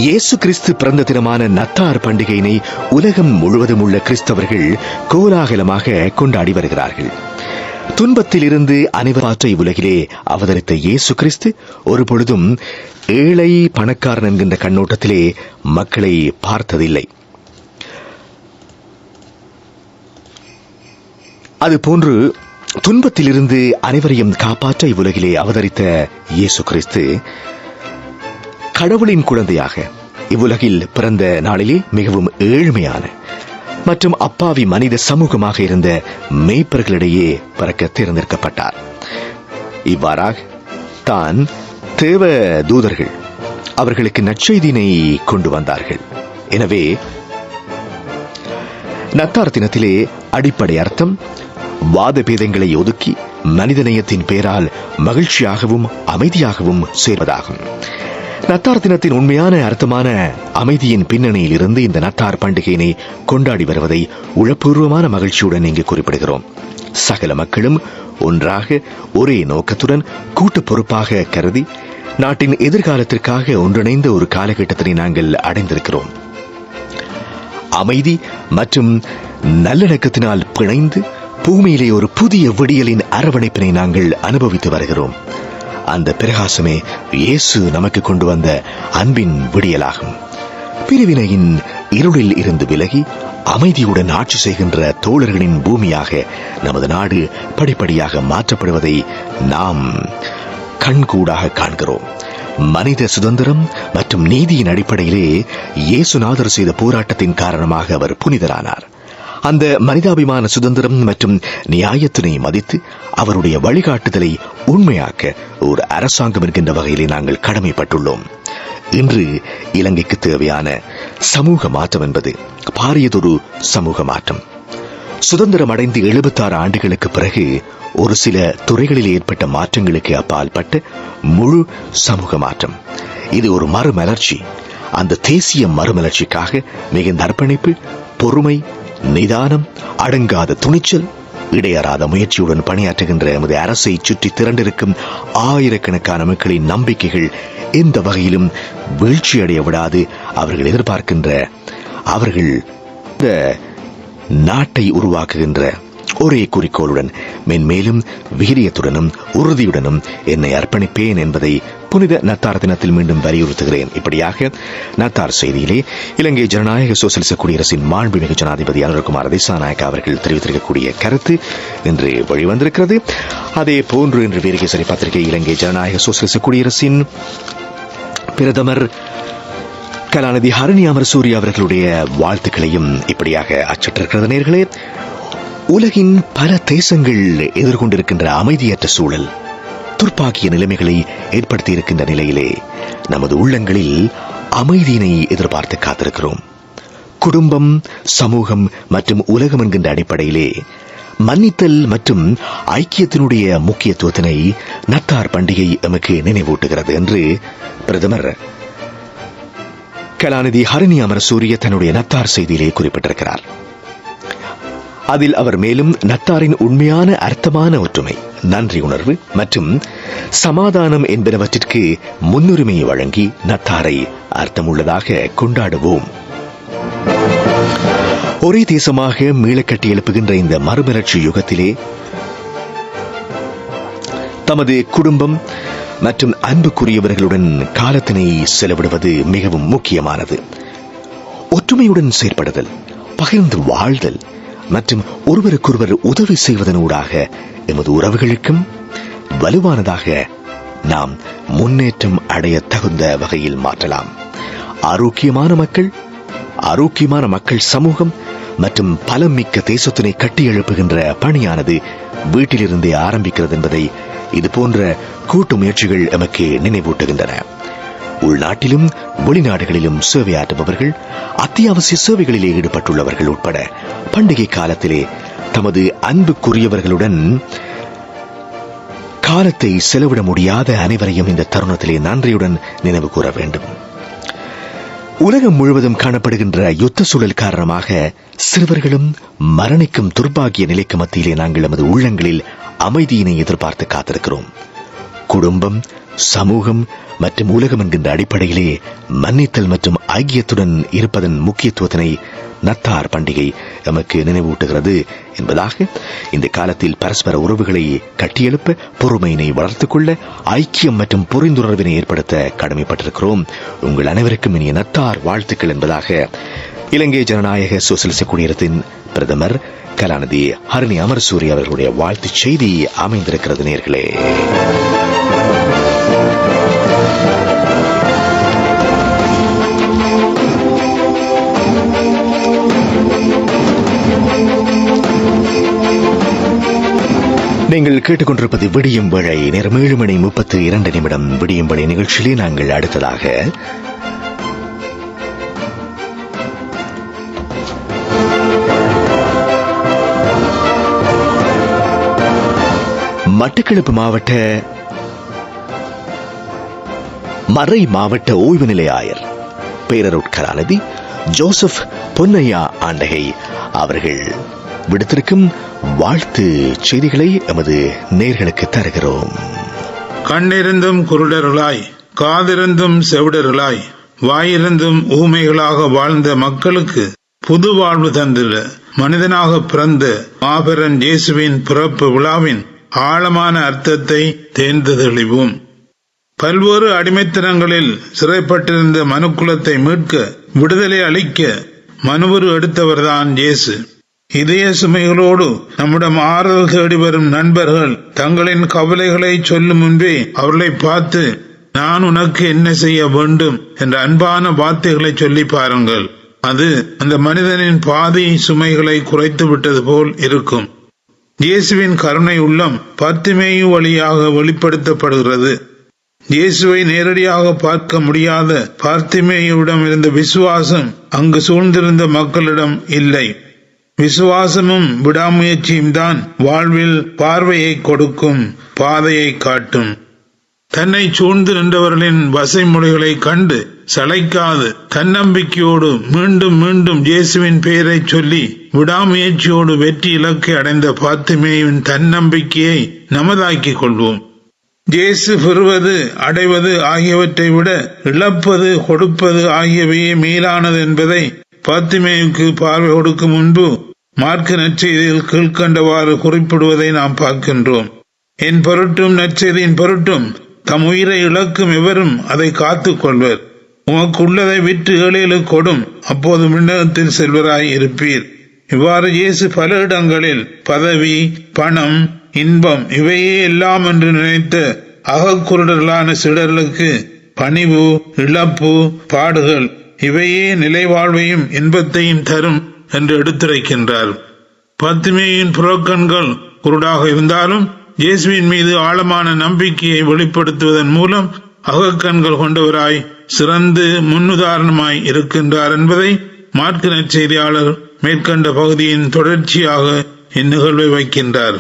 இயேசு கிறிஸ்து பிறந்த தினமான நத்தார் பண்டிகையினை உலகம் முழுவதும் உள்ள கிறிஸ்தவர்கள் கோலாகலமாக கொண்டாடி வருகிறார்கள். துன்பத்தில் இருந்து அனைவராற்ற இவ்வுலகிலே அவதரித்த இயேசு கிறிஸ்து ஒரு பொழுதும் ஏழை பணக்காரன் என்கின்ற கண்ணோட்டத்திலே மக்களை பார்த்ததில்லை. அதுபோன்று துன்பத்திலிருந்து அனைவரையும் காப்பாற்ற இவ்வுலகிலே அவதரித்த இயேசு கிறிஸ்து கடவுளின் குழந்தையாக இவ்வுலகில் பிறந்த நாளிலே மிகவும் ஏழ்மையான மற்றும் அப்பாவி மனித சமூகமாக இருந்த மேய்ப்பர்களிடையே பிறக்க தேர்ந்தெடுக்கப்பட்டார். இவ்வாறாக தான் தேவ தூதர்கள் அவர்களுக்கு நற்செய்தியினை கொண்டு வந்தார்கள். எனவே நத்தார் தினத்திலே அடிப்படை அர்த்தம் வாத பேதங்களை ஒதுக்கி மனிதநேயத்தின் பெயரால் மகிழ்ச்சியாகவும் அமைதியாகவும் சேர்வதாகும். நத்தார் தினத்தின் உண்மையான அர்த்தமான அமைதியின் பின்னணியில் இருந்து இந்த நத்தார் பண்டிகையினை கொண்டாடி வருவதை உளப்பூர்வமான மகிழ்ச்சியுடன் இங்கு குறிப்பிடுகிறோம். சகல மக்களும் ஒன்றாக ஒரே நோக்கத்துடன் கூட்டு பொறுப்பாக கருதி நாட்டின் எதிர்காலத்திற்காக ஒன்றிணைந்த ஒரு காலகட்டத்தினை நாங்கள் அடைந்திருக்கிறோம். அமைதி மற்றும் நல்லிணக்கத்தினால் பிணைந்து பூமியிலே ஒரு புதிய விடியலின் அரவணைப்பினை நாங்கள் அனுபவித்து வருகிறோம். அந்த பிரகாசமே இயேசு நமக்கு கொண்டு வந்த அன்பின் விடியலாகும். பிரிவினையின் இருளில் இருந்து விலகி அமைதியுடன் ஆட்சி செய்கின்ற தோழர்களின் பூமியாக நமது நாடு படிப்படியாக மாற்றப்படுவதை நாம் கண்கூடாக காண்கிறோம். மனித சுதந்திரம் மற்றும் நீதியின் அடிப்படையிலே இயேசுநாதர் செய்த போராட்டத்தின் காரணமாக அவர் புனிதரானார். அந்த மனிதாபிமான சுதந்திரம் மற்றும் நியாயத்தினை மதித்து அவருடைய வழிகாட்டுதலை உண்மையாக்க ஒரு அரசாங்கம் என்கின்ற வகையிலே நாங்கள் கடமைப்பட்டுள்ளோம். இன்று இலங்கைக்கு தேவையான சமூக மாற்றம் என்பது பாரியதொரு சமூக மாற்றம். சுதந்திரம் அடைந்து 76 ஆண்டுகளுக்கு பிறகு ஒரு சில துறைகளில் ஏற்பட்ட மாற்றங்களுக்கு அப்பாற்பட்ட முழு சமூக மாற்றம். இது ஒரு மறுமலர்ச்சி. அந்த தேசிய மறுமலர்ச்சிக்காக மிகுந்த அர்ப்பணிப்பு, பொறுமை, நிதானம், அடங்காத துணிச்சல், இடையறாத முயற்சியுடன் பணியாற்றுகின்ற எமது அரசை சுற்றி திரண்டிருக்கும் ஆயிரக்கணக்கான மக்களின் நம்பிக்கைகள் எந்த வகையிலும் வீழ்ச்சியடைய விடாது அவர்கள் எதிர்பார்க்கின்ற அவர்கள் இந்த நாட்டை உருவாக்குகின்ற ஒரே குறிக்கோளுடன் மென்மேலும் வீரியத்துடனும் உறுதியுடனும் என்னை அர்ப்பணிப்பேன் என்பதை புனித நத்தார் தினத்தில் மீண்டும் வலியுறுத்துகிறேன். இப்படியாக நத்தார் செய்தியிலே இலங்கை ஜனநாயக சோசியலிச குடியரசின் மாண்புமிகு ஜனாதிபதி அனுரகுமார் திசாநாயக் அவர்கள் தெரிவித்திருக்கக்கூடிய கருத்து இன்று வெளிவந்திருக்கிறது. அதே போன்று இன்று வீரகேசரி பத்திரிகை இலங்கை ஜனநாயக சோசியலிச குடியரசின் பிரதமர் கலாநிதி ஹரணி அமரசூரிய அவர்களுடைய வாழ்த்துக்களையும் இப்படியாக அச்சிட்டிருக்கிறது. நேயர்களே, உலகின் பல தேசங்கள் எதிர்கொண்டிருக்கின்ற அமைதியற்ற சூழல், துர்ப்பாக்கிய நிலைமைகளை ஏற்படுத்தி இருக்கின்ற நிலையிலே நமது உள்ளங்களில் அமைதியினை எதிர்பார்த்து காத்திருக்கிறோம். குடும்பம், சமூகம் மற்றும் உலகம் என்கின்ற அடிப்படையிலே மன்னித்தல் மற்றும் ஐக்கியத்தினுடைய முக்கியத்துவத்தினை நத்தார் பண்டிகை எமக்கு நினைவூட்டுகிறது என்று பிரதமர் கலாநிதி ஹரணி அமரசூரிய தன்னுடைய நத்தார் செய்தியிலே குறிப்பிட்டிருக்கிறார். அதில் அவர் மேலும் நத்தாரின் உண்மையான அர்த்தமான ஒற்றுமை, நன்றி உணர்வு மற்றும் சமாதானம் என்பனவற்றிற்கு முன்னுரிமையை வழங்கி நத்தாரை அர்த்தமுள்ளதாக கொண்டாடுவோம். ஒரே தேசமாக மீளக்கட்டி எழுப்புகின்ற இந்த மறுமலர்ச்சி யுகத்திலே தமது குடும்பம் மற்றும் அன்புக்குரியவர்களுடன் காலத்தினை செலவிடுவது மிகவும் முக்கியமானது. ஒற்றுமையுடன் செயற்படுதல், பகிர்ந்து வாழ்தல் மற்றும் ஒருவருக்கொருவர் உதவி செய்வதனூடாக எமது உறவுகளுக்கும் வலுவானதாக நாம் முன்னேற்றம் அடைய தகுந்த வகையில் மாற்றலாம். ஆரோக்கியமான மக்கள் சமூகம் மற்றும் பலமிக்க தேசத்தினை கட்டி எழுப்புகின்ற பணியானது வீட்டிலிருந்தே ஆரம்பிக்கிறது என்பதை இதுபோன்ற கூட்டு முயற்சிகள் எமக்கு நினைவூட்டுகின்றன. உள்நாட்டிலும் வெளிநாடுகளிலும் சேவையாற்றுபவர்கள், அத்தியாவசிய சேவைகளிலே ஈடுபட்டுள்ளவர்கள் உட்பட பண்டிகை காலத்திலே தமது அன்புக்குரியவர்களுடன் காலத்தை செலவிட முடியாத அனைவரையும் இந்த தருணத்திலே நன்றியுடன் நினைவு கூற வேண்டும். உலகம் முழுவதும் காணப்படுகின்ற யுத்த சூழல் காரணமாக சிறுவர்களும் மரணிக்கும் துர்பாகிய நிலைக்கு மத்தியிலே நாங்கள் நமது உள்ளங்களில் அமைதியினை எதிர்பார்த்து காத்திருக்கிறோம். குடும்பம், சமூகம் மற்றும் உலகம் என்கின்ற அடிப்படையிலே மன்னித்தல் மற்றும் ஐக்கியத்துடன் இருப்பதன் முக்கியத்துவத்தினை நத்தார் பண்டிகை நமக்கு நினைவூட்டுகிறது என்பதாக இந்த காலத்தில் பரஸ்பர உறவுகளை கட்டியெழுப்ப, பொறுமையினை வளர்த்துக் கொள்ள, ஐக்கியம் மற்றும் புரிந்துணர்வினை ஏற்படுத்த கடமைப்பட்டிருக்கிறோம். உங்கள் அனைவருக்கும் இனிய நத்தார் வாழ்த்துக்கள் என்பதாக இலங்கை ஜனநாயக சோசியலிச குடியரசின் பிரதமர் கலாநிதி ஹரணி அமரசூரி அவர்களுடைய வாழ்த்துச் செய்தி அமைந்திருக்கிறது. நேயர்களே, நீங்கள் கேட்டுக்கொண்டிருப்பது விடியும் வேளை. நேரம் 7:32 விடியும் வேளை நிகழ்ச்சியிலே நாங்கள் அடுத்ததாக மட்டக்களப்பு மாவட்ட மறை மாவட்ட ஓய்வு நிலைய ஆயர் பேரருட்கலாநிதி ஜோசப் பொன்னையா ஆண்டகை அவர்கள் விடுத்திருக்கும் வாழ்த்து செய்திகளை எமது நேயர்களுக்கு தருகிறோம். கண்ணிருந்தும் குருடர்களாய், காதிருந்தும் செவிடர்களாய், வாயிருந்தும் ஊமைகளாக வாழ்ந்த மக்களுக்கு புது வாழ்வு தந்துள்ள மனிதனாக பிறந்த மாபெரும் இயேசுவின் பிறப்பு விழாவின் ஆழமான அர்த்தத்தை தேர்ந்து தெளிவோம். பல்வேறு அடிமைத்தனங்களில் சிறைப்பட்டிருந்த மனுக்குலத்தை மீட்க, விடுதலை அளிக்க மனுவுரு எடுத்தவர்தான் இயேசு. இதய சுமைகளோடு நம்மிடம் ஆறுதல் தேடி வரும் நண்பர்கள் தங்களின் கவலைகளை சொல்லும் முன்பே அவர்களை பார்த்து, நான் உனக்கு என்ன செய்ய வேண்டும் என்ற அன்பான வார்த்தைகளை சொல்லி பாருங்கள். அது அந்த மனிதனின் பாதி சுமைகளை குறைத்து விட்டது போல் இருக்கும். இயேசுவின் கருணை உள்ளம் பர்த்திமேயு வழியாக வெளிப்படுத்தப்படுகிறது. இயேசுவை நேரடியாக பார்க்க முடியாத பர்த்திமேயுவிடம் இருந்த விசுவாசம் அங்கு சூழ்ந்திருந்த மக்களிடம் இல்லை. விசுவாசமும் விடாமுயற்சியும் தான் வாழ்வில் பார்வையை கொடுக்கும், பாதையை காட்டும். தன்னை சூழ்ந்து நின்றவர்களின் வசைமொழிகளை கண்டு சளைக்காது தன்னம்பிக்கையோடு மீண்டும் மீண்டும் இயேசுவின் பெயரை சொல்லி விடாமுயற்சியோடு வெற்றி இலக்கை அடைந்த பர்த்திமேயுவின் தன்னம்பிக்கையை நமதாக்கிக் கொள்வோம். இயேசு பெறுவது, அடைவது ஆகியவற்றை விட இழப்பது, கொடுப்பது ஆகியவையே மேலானது என்பதை பர்த்திமேயுவுக்கு பார்வை கொடுக்கும் முன்பு மார்க்கு நற்செய்தியில் கீழ்கண்டவாறு குறிப்பிடுவதை நாம் பார்க்கின்றோம். என் பொருட்டும் நற்செய்தியின் பொருட்டும் தம் உயிரை இழக்கும் எவரும் அதை காத்துக் கொள்வர். உமக்கு உள்ளதை விற்று ஏழைகளுக்கு கொடும், அப்போது விண்ணகத்தில் செல்வராய் இருப்பீர். இவ்வாறு இயேசு பல இடங்களில் பதவி, பணம், இன்பம் இவையே எல்லாம் என்று நினைத்த அகக்குருடர்களான சிலர்களுக்கு பணிவு, இழப்பு, பாடுகள் இவையே நிலை வாழ்வையும் இன்பத்தையும் தரும் என்று எடுத்துரைக்கின்றார். பர்த்திமேயுவின் புறக்கண்கள் குருடாக இருந்தாலும் இயேசுவின் மீது ஆழமான நம்பிக்கையை வெளிப்படுத்துவதன் மூலம் அகக்கண்கள் கொண்டவராய் சிறந்து முன்னுதாரணமாய் இருக்கின்றார் என்பதை மார்க்கு நற்செய்தியாளர் மேற்கண்ட பகுதியின் தொடர்ச்சியாக இந்நிகழ்வை வைக்கின்றார்.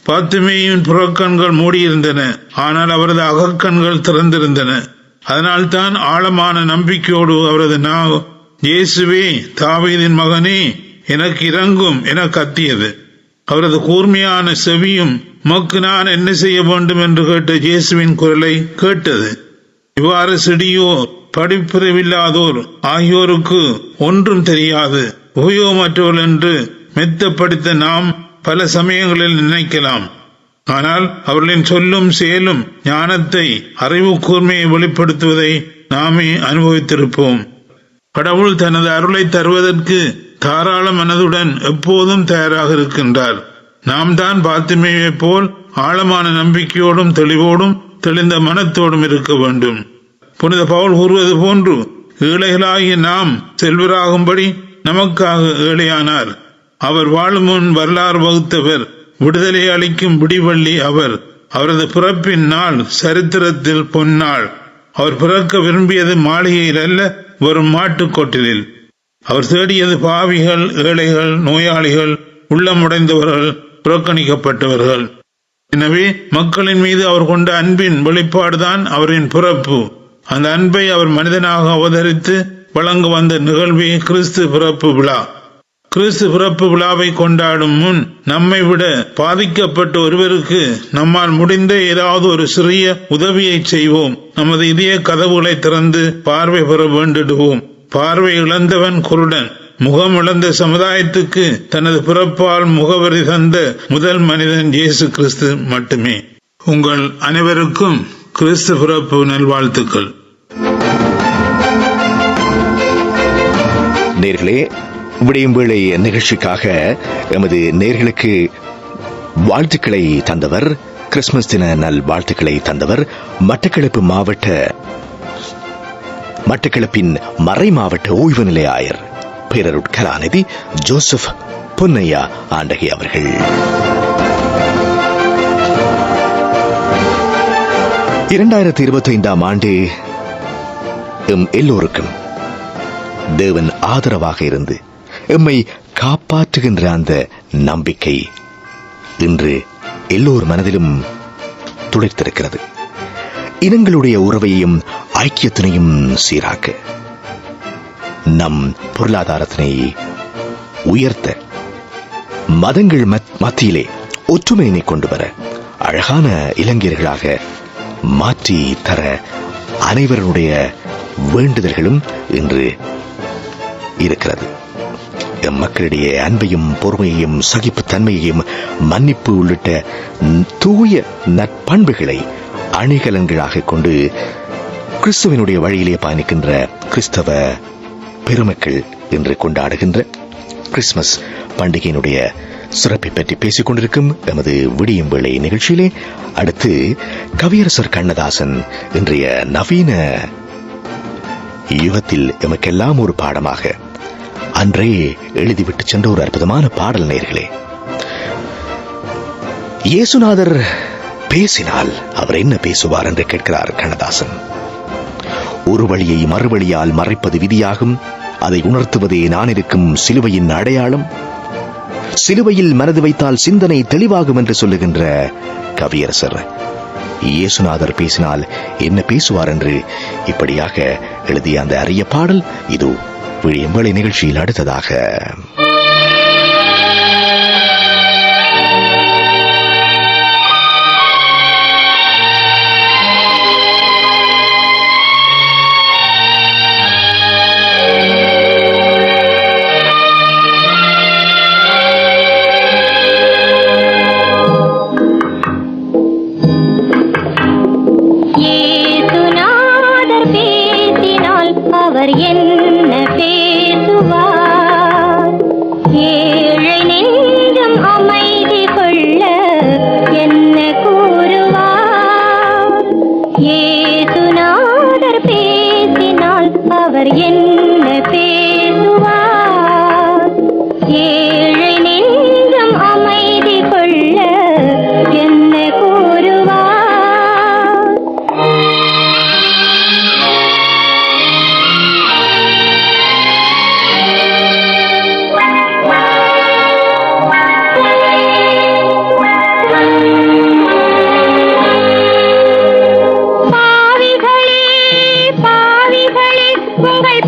பர்த்திமேயுவின் புறக்கண்கள் மூடியிருந்தன, ஆனால் அவரது அகக்கண்கள் திறந்திருந்தன. அதனால்தான் ஆழமான நம்பிக்கையோடு அவரது நாவு, இயேசுவே தாவீதின் மகனே எனக்கு இரங்கும் என கத்தியது. அவரது கூர்மையான செவியும் உமக்கு நான் என்ன செய்ய வேண்டும் என்று கேட்ட இயேசுவின் குரலை கேட்டது. இவ்வாறு செடியோ படிப்பறிவில்லாதோர் ஆகியோருக்கு ஒன்றும் தெரியாது, உபயோகமற்றவர்கள் என்று மெத்தப்படுத்த நாம் பல சமயங்களில் நினைக்கலாம். ஆனால் அவர்களின் சொல்லும் செயலும் ஞானத்தை, அறிவு கூர்மையை வெளிப்படுத்துவதை நாமே அனுபவித்திருப்போம். கடவுள் தனது அருளை தருவதற்கு தாராள மனதுடன் எப்போதும் தயாராக இருக்கின்றார். நாம் தான் பாத்திமையை போல் ஆழமான நம்பிக்கையோடும் தெளிவோடும் தெளிந்த மனத்தோடும் இருக்க வேண்டும். புனித பவுல் கூறுவது போன்று, ஏழைகளாகிய நாம் செல்வராகும்படி நமக்காக ஏழையானார். அவர் வாழும் முன் வரலாறு வகுத்தவர், விடுதலை அளிக்கும் விடிவள்ளி அவர். அவரது பிறப்பின் நாள் சரித்திரத்தில் பொன்னாள். அவர் பிறக்க விரும்பியது மாளிகையில் அல்ல, வெறும் மாட்டுக்கொட்டிலில். அவர் தேடியது பாவிகள், ஏழைகள், நோயாளிகள், உள்ளமுடைந்தவர்கள், புறக்கணிக்கப்பட்டவர்கள். எனவே மக்களின் மீது அவர் கொண்ட அன்பின் வெளிப்பாடுதான் அவரின் பிறப்பு. அந்த அன்பை அவர் மனிதனாக அவதரித்து வழங்க வந்த நிகழ்வே கிறிஸ்து பிறப்பு விழா. கிறிஸ்து பிறப்பு விழாவை கொண்டாடும் முன் நம்மை விட பாதிக்கப்பட்ட ஒருவருக்கு நம்மால் முடிந்த ஏதாவது ஒரு சிறிய உதவியை செய்வோம். நமது இதய கதவுகளை திறந்து பார்வை பெற வேண்டிடுவோம். பார்வை இழந்தவன் குருடன். முகம் இழந்த சமுதாயத்துக்கு தனது பிறப்பால் முகவரி தந்த முதல் மனிதன் இயேசு கிறிஸ்து மட்டுமே. உங்கள் அனைவருக்கும் கிறிஸ்து பிறப்பு நல்வாழ்த்துக்கள். நேர்களே, விடியும் வேளை நிகழ்ச்சிக்காக எமது நேர்களுக்கு வாழ்த்துக்களை தந்தவர், கிறிஸ்துமஸ் தின நல் வாழ்த்துக்களை தந்தவர் மட்டக்களப்பின் மறை மாவட்ட ஓய்வு நிலைய ஆயர் பேரருட்கலாநிதி ஜோசப் பொன்னையா ஆண்டகை அவர்கள். 2025 ஆண்டு எம் எல்லோருக்கும் தேவன் ஆதரவாக இருந்து எம்மை காப்பாற்றுகின்ற அந்த நம்பிக்கை இன்று எல்லோர் மனதிலும் துளைத்திருக்கிறது. இனங்களுடைய உறவையும் ஐக்கியத்தினையும் சீராக்க, நம் பொருளாதாரத்தினை உயர்த்த, மதங்கள் மத்தியிலே ஒற்றுமையினை கொண்டு வர, அழகான இளைஞர்களாக மாற்றி தர அனைவருடைய வேண்டுதல்களும் இன்று இருக்கிறது. மக்களிடையே அன்பையும் பொறுமையையும் சகிப்புத்தன்மையையும் மன்னிப்பு உள்ளிட்ட தூய நற்பண்புகளை அணிகலன்களாக கொண்டு கிறிஸ்துவனுடைய வழியிலே பயணிக்கின்ற கிறிஸ்தவ பெருமக்கள் என்று கொண்டாடுகின்ற கிறிஸ்துமஸ் பண்டிகையினுடைய சிறப்பை பற்றி பேசிக் கொண்டிருக்கும் எமது விடியும் வேளை நிகழ்ச்சியிலே அடுத்து கவியரசர் கண்ணதாசன் இன்றைய நவீன யுகத்தில் எமக்கெல்லாம் ஒரு பாடமாக அன்றே எழுதிவிட்டு சென்ற ஒரு அற்புதமான பாடல். நேயர்களே, இயேசுநாதர் பேசினால் அவர் என்ன பேசுவார் என்று கேட்கிறார் கண்ணதாசன். ஒரு வழியை மறுவழியால் மறைப்பது விதியாகும், அதை உணர்த்துவதே நான் இருக்கும் சிலுவையின் அடையாளம். சிலுவையில் மனது வைத்தால் சிந்தனை தெளிவாகும் என்று சொல்லுகின்ற கவியரசர் இயேசுநாதர் பேசினால் என்ன பேசுவார் என்று இப்படியாக எழுதிய அந்த அரிய பாடல் இது விழியும் வேளை நிகழ்ச்சியில் அடுத்ததாக. என்ன பேசுவார்? ஏழை நெஞ்சம் அமைதி கொள்ள என்ன கூறுவார்? இயேசுநாதர் பேசினால் அவர் என்ன பேசுவார்? ஏழை நெஞ்சம் அமைதி கொள்ள என்ன கூறுவார்? உங்கள்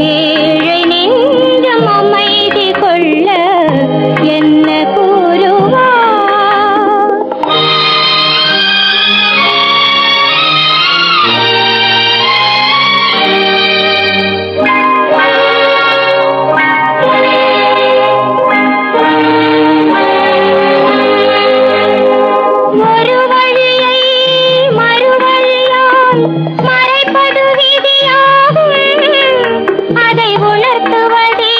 ஏழை நெஞ்சம் அமைதி கொள்ள என்ன கூறுவார்? ஒரு வழியை மறுவழியால் மறைப்பது விதியாகும். அதை உணர்த்துவதே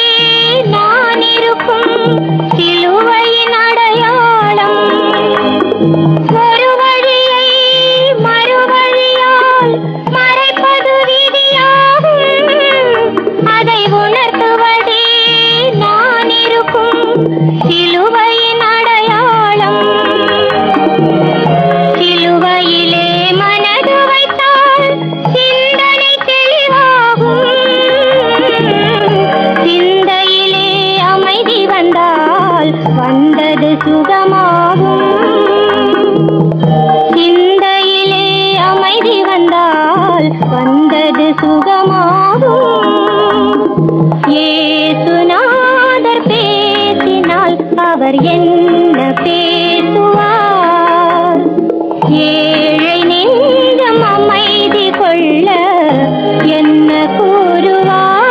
நான் இருக்கும் சிலுவையின் அடையாளம். ஒரு வழியை மறுவழியால் மறைப்பது விதியாகும். அதை உணர்த்துவதே நான் இருக்கும் சிலுவையின் அடையாளம். சிலுவையிலே மனது வைத்தால் சிந்தனை தெளிவாகும். சிந்தையிலே அமைதி வந்தால் வந்தது சுகமாகும். சிந்தையிலே அமைதி வந்தால் வந்தது சுகமாகும். இயேசுநாதர் பேசினால் அவர் என்ன பேசுவார்? ஏழை நெஞ்சம் அமைதி கொள்ள என்ன கூறுவார்?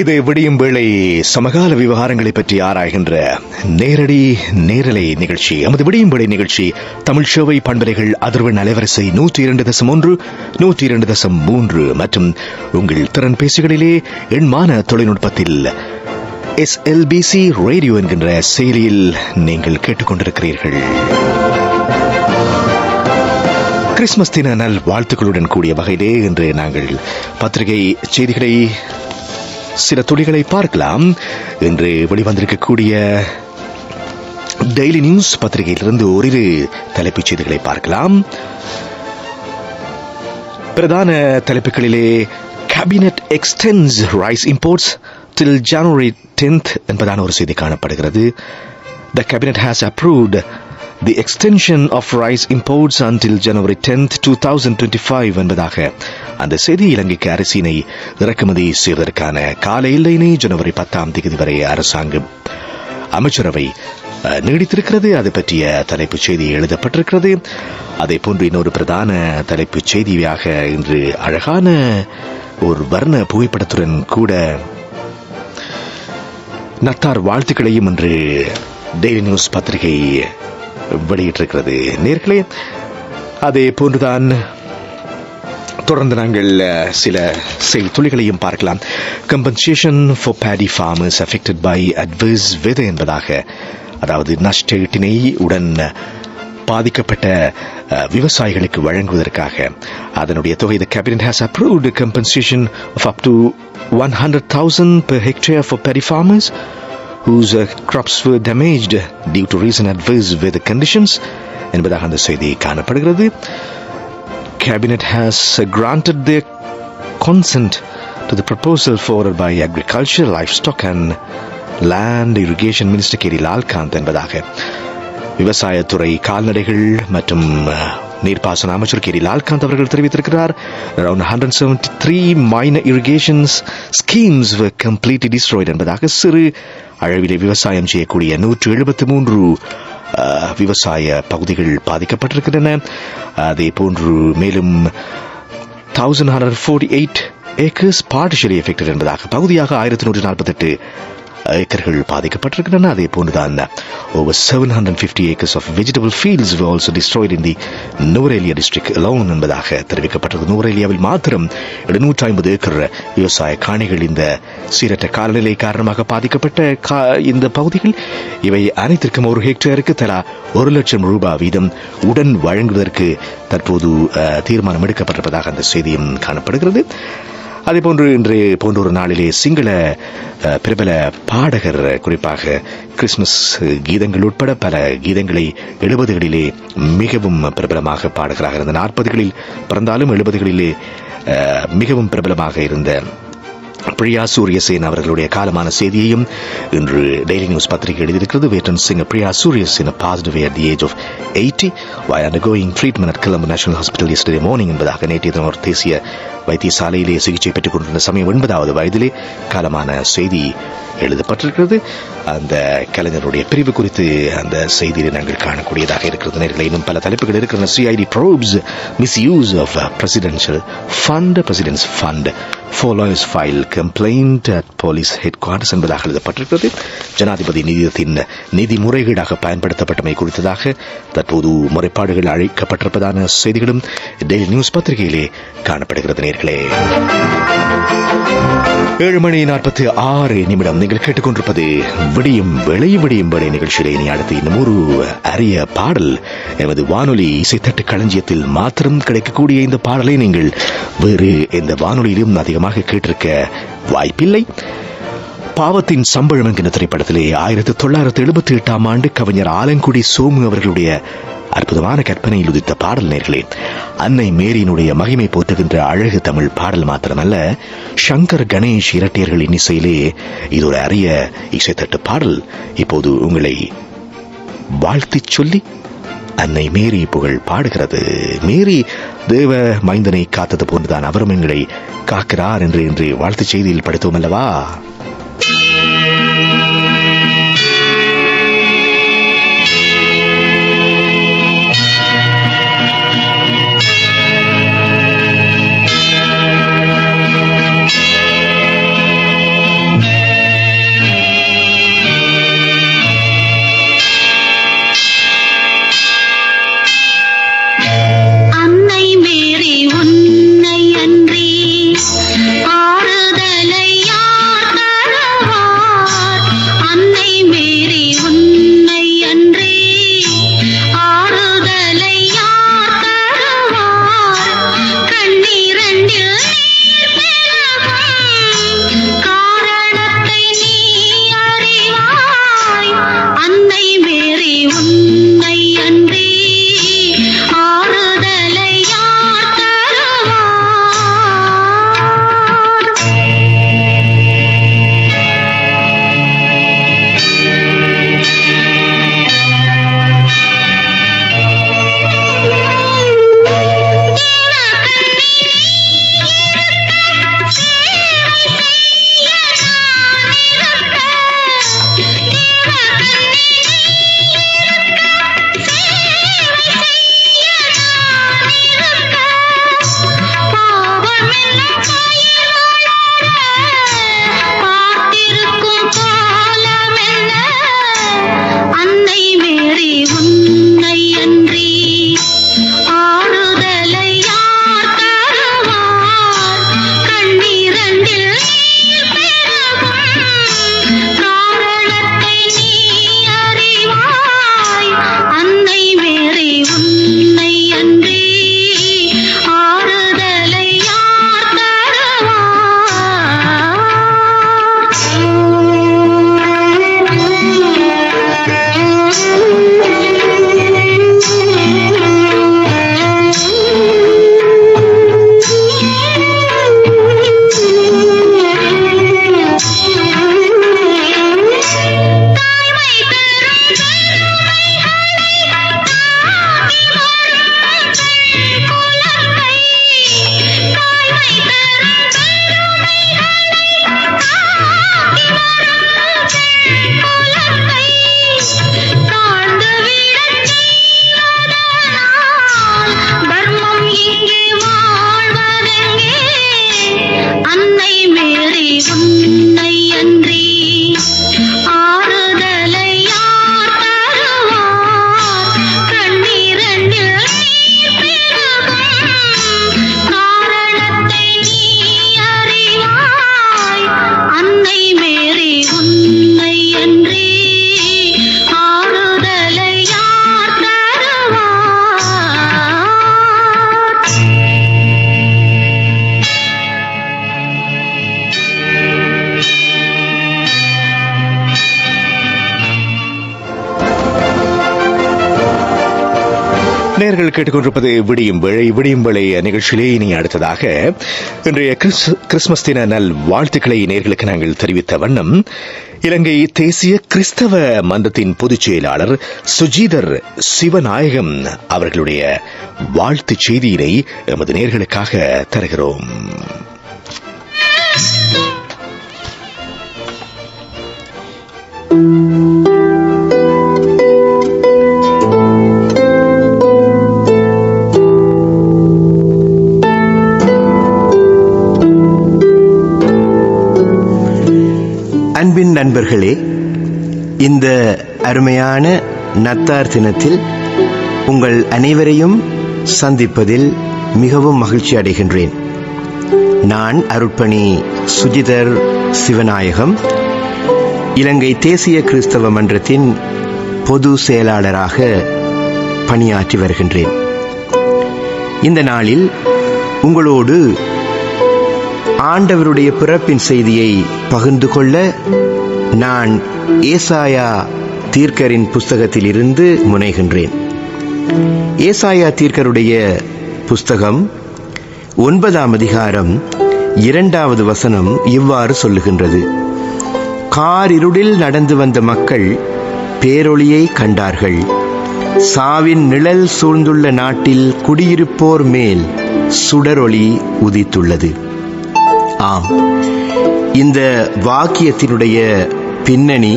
இது விடியும் வேளை சமகால விவகாரங்களை பற்றி ஆராய்கின்ற நேரடி நேரலை நிகழ்ச்சி. நமது விடியும் வேளை நிகழ்ச்சி தமிழ் சேவை பண்பலைகள் அதிர்வெண் அலைவரிசை 102.1, 102.3 மற்றும் உங்கள் திறன் பேசிகளிலே எண்மான தொழில்நுட்பத்தில் SLBC ரேடியோ என்கின்ற செயலியில் நீங்கள் கேட்டுக்கொண்டிருக்கிறீர்கள். கிறிஸ்துமஸ் தின நல் வாழ்த்துக்களுடன் கூடிய வகையிலே இன்று நாங்கள் பத்திரிகை செய்திகளை சில துளிகளை பார்க்கலாம். இன்று வெளிவந்திருக்கக்கூடிய டெய்லி நியூஸ் பத்திரிகையிலிருந்து ஓரிரு தலைப்புச் செய்திகளை பார்க்கலாம். பிரதான தலைப்புகளிலே cabinet extends rice imports till January 10th என்பதான ஒரு செய்தி காணப்படுகிறது. The cabinet has approved the extension of rice imports until January 10th, 2025 என்பதாக அந்த செய்தி இலங்கைக்கு அரிசியினை இறக்குமதி செய்வதற்கான கால எல்லையினை ஜனவரி 10ஆம் தேதி வரை அரசாங்க அமைச்சரவை நீடித்திருக்கிறது. அது பற்றிய தலைப்புச் செய்தி எழுதப்பட்டிருக்கிறது. அதே போன்று இன்னொரு பிரதான தலைப்புச் செய்தியாக இன்று அழகான ஒரு வர்ண புகைப்படத்துடன் கூட நத்தார் வாழ்த்துக்களையும் இன்று டெய்லி நியூஸ் பத்திரிகை வெளியிட்டிருக்கிறது. நேர்களே, அதே போன்றுதான் தொடர்ந்து நாங்கள் சில செய்தி துளிகளையும் பார்க்கலாம். Compensation for paddy farmers affected by adverse weather என்பதாக, அதாவது நஷ்டஈட்டினை உடன் பாதிக்கப்பட்ட விவசாயிகளுக்கு வழங்குவதற்காக அதனுடைய தொகை the cabinet has approved a compensation of up to 100,000 per hectare for paddy farmers whose crops were damaged due to recent adverse weather conditions என்பதாக அந்த செய்தி காணப்படுகிறது. Cabinet has granted their consent to the proposal forwarded by Agriculture, Livestock and Land Irrigation Minister K.D. Lalkanth என்பதாக விவசாயத்துறை, கால்நடைகள் மற்றும் நீர்ப்பாசன அமைச்சர் K.D. Lalkanth அவர்கள் தெரிவித்திருக்கிறார். Around 173 minor irrigation schemes were completely destroyed என்பதாக சிறு அளவிலே விவசாயம் செய்யக்கூடிய 173 விவசாய பகுதிகள் பாதிக்கப்பட்டிருக்கின்றன. அதே போன்று மேலும் 1148 acres partially affected என்பதாக பகுதியாக 1148 ஏக்கர்கள் பாதிக்கப்பட்டிருக்கின்றன. அதே போன்றுதான் over 750 acres of vegetable fields were also destroyed in the Nuwara Eliya district alone என்பதாக தெரிவிக்கப்பட்டது. நுவரெலியாவில் மாத்திரம் 750 ஏக்கர் விவசாய காணிகள் இந்த சீரற்ற காலநிலை காரணமாக பாதிக்கப்பட்ட இந்த பகுதிகள். இவை அனைத்திற்கும் ஒரு ஹெக்டேருக்கு தலா 1 லட்சம் ரூபாய் வீதம் உடன் வழங்குவதற்கு தற்போது தீர்மானம் எடுக்கப்பட்டிருப்பதாக அந்த செய்தியும் காணப்படுகிறது. அதேபோன்று இன்று போன்ற ஒரு நாளிலே சிங்கள பிரபல பாடகர், குறிப்பாக கிறிஸ்துமஸ் கீதங்கள் உட்பட பல கீதங்களை 70களிலே மிகவும் பிரபலமாக பாடுகிறார். இருந்த 40களில் பிறந்தாலும் 70களிலே மிகவும் பிரபலமாக இருந்த பிரியா சூரியசேன் அவர்களுடைய காலமான செய்தியையும் இன்று டெய்லி நியூஸ் பத்திரிகை எழுதியிருக்கிறது. Veteran singer Priya Suriyasena passed away at the age of 80 while undergoing treatment at Colombo National Hospital yesterday morning என்பதாக நேற்றைய தினம் தேசிய வைத்தியசாலையிலே சிகிச்சை பெற்றுக் கொண்டிருந்த சமயம் 80வது வயதிலே காலமான செய்தி எழுதப்பட்டிருக்கிறது. அந்த கலைஞருடைய பிரிவு குறித்து அந்த செய்தியை நாங்கள் காணக்கூடியதாக இருக்கிறது. நேர்களை இன்னும் பல தலைப்புகள் இருக்கிறது. CID probes misuse of presidential fund, president's fund, 4 lawyers file complaint at police headquarters என்பதாக எழுதப்பட்டிருக்கிறது. ஜனாதிபதி நிதியத்தின் நிதி முறைகேடாக பயன்படுத்தப்பட்டமை குறித்ததாக தற்போது முறைப்பாடுகள் அழைக்கப்பட்டிருப்பதான செய்திகளும் டெய்லி நியூஸ் பத்திரிகையிலே காணப்படுகிறது. நேர்களே 7:46 நீங்கள் கேட்டுக்கொண்டிருப்பது விடியும் வேளை நிகழ்ச்சியிலே இனி அடுத்து இன்னும் ஒரு அரிய பாடல். எமது வானொலி இசைத்தட்டு களஞ்சியத்தில் மாத்திரம் கிடைக்கக்கூடிய இந்த பாடலை நீங்கள் வேறு எந்த வானொலியிலும் அதிகமாக கேட்டிருக்க வாய்ப்பில்லை. பாவத்தின் சம்பளம் என்கிற திரைப்படத்திலே 1978 கவிஞர் ஆலங்குடி சோமு அவர்களுடைய அற்புதமான கற்பனையில் உதித்த பாடல். நேர்களே, அன்னை மேரியினுடைய மகிமை போற்றுகின்ற அழகு தமிழ் பாடல் மாத்திரமல்ல, சங்கர் கணேஷ் இரட்டையர்களின் இசையிலே இது ஒரு அரிய இசைத்தட்டு பாடல். இப்போது உங்களை வாழ்த்தி சொல்லி அன்னை மேரி புகழ் பாடுகிறது. மேரி தேவ மைந்தனை காத்தது போன்றுதான் அவரும் எங்களை காக்கிறார் என்று இன்று வாழ்த்து செய்தியில் படித்தோம் அல்லவா? நேர்கள் கேட்டுக்கொண்டிருப்பது விடியும் வேளை நிகழ்ச்சியிலே இனி அடுத்ததாக இன்றைய கிறிஸ்துமஸ் தின நல் வாழ்த்துக்களை நேர்களுக்கு நாங்கள் தெரிவித்த வண்ணம் இலங்கை தேசிய கிறிஸ்தவ மன்றத்தின் பொதுச் செயலாளர் சுஜீதர் சிவநாயகம் அவர்களுடைய வாழ்த்து செய்தியினை எமது நேர்களுக்காக தருகிறோம். அன்பின் நண்பர்களே, இந்த அருமையான நத்தார் தினத்தில் உங்கள் அனைவரையும் சந்திப்பதில் மிகவும் மகிழ்ச்சி அடைகின்றேன். நான் அருட்பணி சுஜிதர் சிவநாயகம், இலங்கை தேசிய கிறிஸ்தவ மன்றத்தின் பொது செயலாளராக பணியாற்றி வருகின்றேன். இந்த நாளில் உங்களோடு ஆண்டவருடைய பிறப்பின் செய்தியை பகிர்ந்து கொள்ள நான் ஏசாயா தீர்க்கரின் புஸ்தகத்தில் இருந்து முனைகின்றேன். ஏசாயா தீர்க்கருடைய புஸ்தகம் 9ஆம் அதிகாரம் 2வது வசனம் இவ்வாறு சொல்லுகின்றது: காரிருளில் நடந்து வந்த மக்கள் பேரொளியை கண்டார்கள். சாவின் நிழல் சூழ்ந்துள்ள நாட்டில் குடியிருப்போர் மேல் சுடரொளி உதித்துள்ளது. ஆம், இந்த வாக்கியத்தினுடைய பின்னணி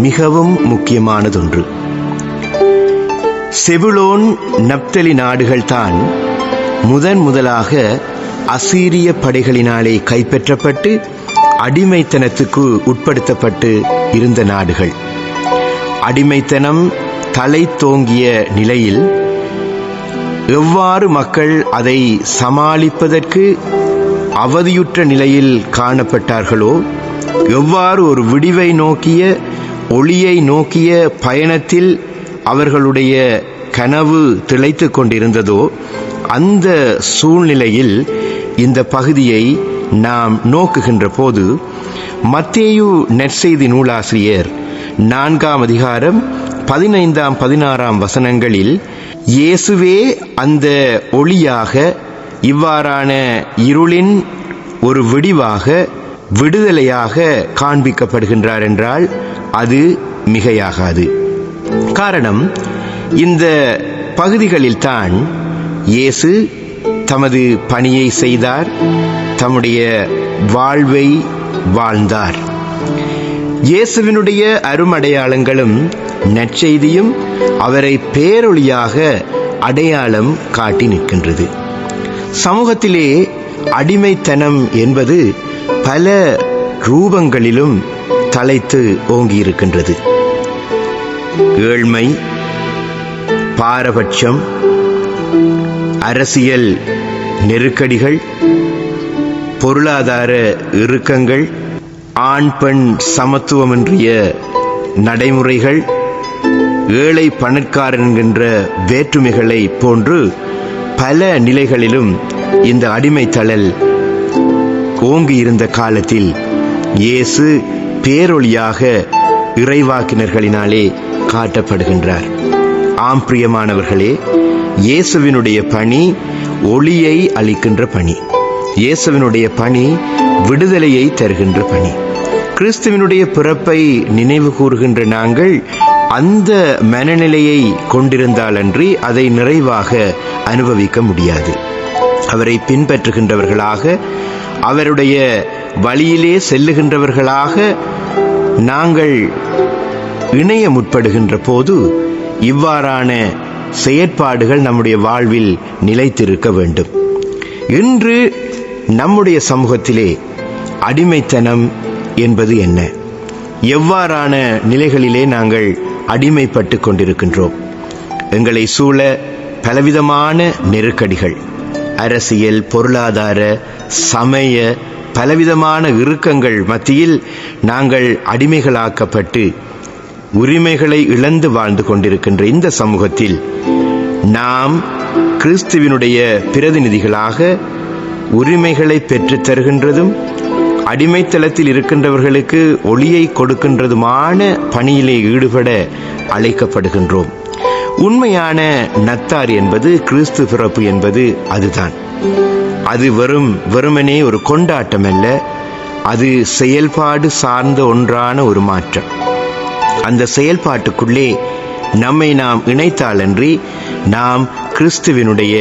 மிகவும் முக்கியமானதொன்று. செபுலோன் நப்தலி நாடுகள்தான் முதலாக அசீரிய படைகளினாலே கைப்பற்றப்பட்டு அடிமைத்தனத்துக்கு உட்படுத்தப்பட்டு இருந்த நாடுகள். அடிமைத்தனம் தலை தோங்கிய நிலையில் எவ்வாறு மக்கள் அதை சமாளிப்பதற்கு அவதியுற்ற நிலையில் காணப்பட்டார்களோ, எவ்வாறு ஒரு விடிவை நோக்கிய ஒளியை நோக்கிய பயணத்தில் அவர்களுடைய கனவு திளைத்துக் கொண்டிருந்ததோ, அந்த சூழ்நிலையில் இந்த பகுதியை நாம் நோக்குகின்ற போது மத்தேயு நற்செய்தி நூலாசிரியர் 4ஆம் அதிகாரம் 15ஆம் 16ஆம் வசனங்களில் இயேசுவே அந்த ஒளியாக, இவ்வாறான இருளின் ஒரு விடிவாக, விடுதலையாக காண்பிக்கப்படுகின்றார் என்றால் அது மிகையாகாது. காரணம், இந்த பகுதிகளில்தான் இயேசு தமது பணியை செய்தார், தம்முடைய வாழ்வை வாழ்ந்தார். இயேசுவினுடைய அருமடையாளங்களும் நற்செய்தியும் அவரை பேரொளியாக அடையாளம் காட்டி நிற்கின்றது. சமூகத்திலே அடிமைத்தனம் என்பது பல ரூபங்களிலும் தலைத்து ஓங்கியிருக்கின்றது. ஏழ்மை, பாரபட்சம், அரசியல் நெருக்கடிகள், பொருளாதார இறுக்கங்கள், ஆண் பெண் சமத்துவமின்றிய நடைமுறைகள், ஏழை பணக்காரன் என்கின்ற வேற்றுமைகளை போன்று பல நிலைகளிலும் இந்த அடிமைத்தளல் ஓங்கி இருந்த காலத்தில் இயேசு பேரொளியாக இறைவாக்கினர்களினாலே காட்டப்படுகின்றார். ஆம் பிரியமானவர்களே, இயேசுவினுடைய பணி ஒளியை அளிக்கின்ற பணி. இயேசுவினுடைய பணி விடுதலையை தருகின்ற பணி. கிறிஸ்துவினுடைய பிறப்பை நினைவு கூறுகின்ற நாங்கள் அந்த மனநிலையை கொண்டிருந்தாலன்றி அதை நிறைவாக அனுபவிக்க முடியாது. அவரை பின்பற்றுகின்றவர்களாக, அவருடைய வழியிலே செல்லுகின்றவர்களாக நாங்கள் இணைய முற்படுகின்ற போது இவ்வாறான செயற்பாடுகள் நம்முடைய வாழ்வில் நிலைத்திருக்க வேண்டும். இன்று நம்முடைய சமூகத்திலே அடிமைத்தனம் என்பது என்ன? எவ்வாறான நிலைகளிலே நாங்கள் அடிமைப்பட்டு கொண்டிருக்கின்றோம்? எங்களை சூழ பலவிதமான நெருக்கடிகள், அரசியல், பொருளாதார, சமய பலவிதமான இறுக்கங்கள் மத்தியில் நாங்கள் அடிமைகளாக்கப்பட்டு உரிமைகளை இழந்து வாழ்ந்து கொண்டிருக்கின்ற இந்த சமூகத்தில் நாம் கிறிஸ்துவினுடைய பிரதிநிதிகளாக உரிமைகளை பெற்றுத் தருகின்றதும் அடிமைத்தளத்தில் இருக்கின்றவர்களுக்கு ஒளியை கொடுக்கின்றதுமான பணியிலே ஈடுபட அழைக்கப்படுகின்றோம். உண்மையான நத்தார் என்பது கிறிஸ்து பிறப்பு என்பது அதுதான். அது வெறுமனே ஒரு கொண்டாட்டம் அல்ல, அது செயல்பாடு சார்ந்த ஒன்றான ஒரு மாற்றம். அந்த செயல்பாட்டுக்குள்ளே நம்மை நாம் இணைத்தாலன்றி நாம் கிறிஸ்துவினுடைய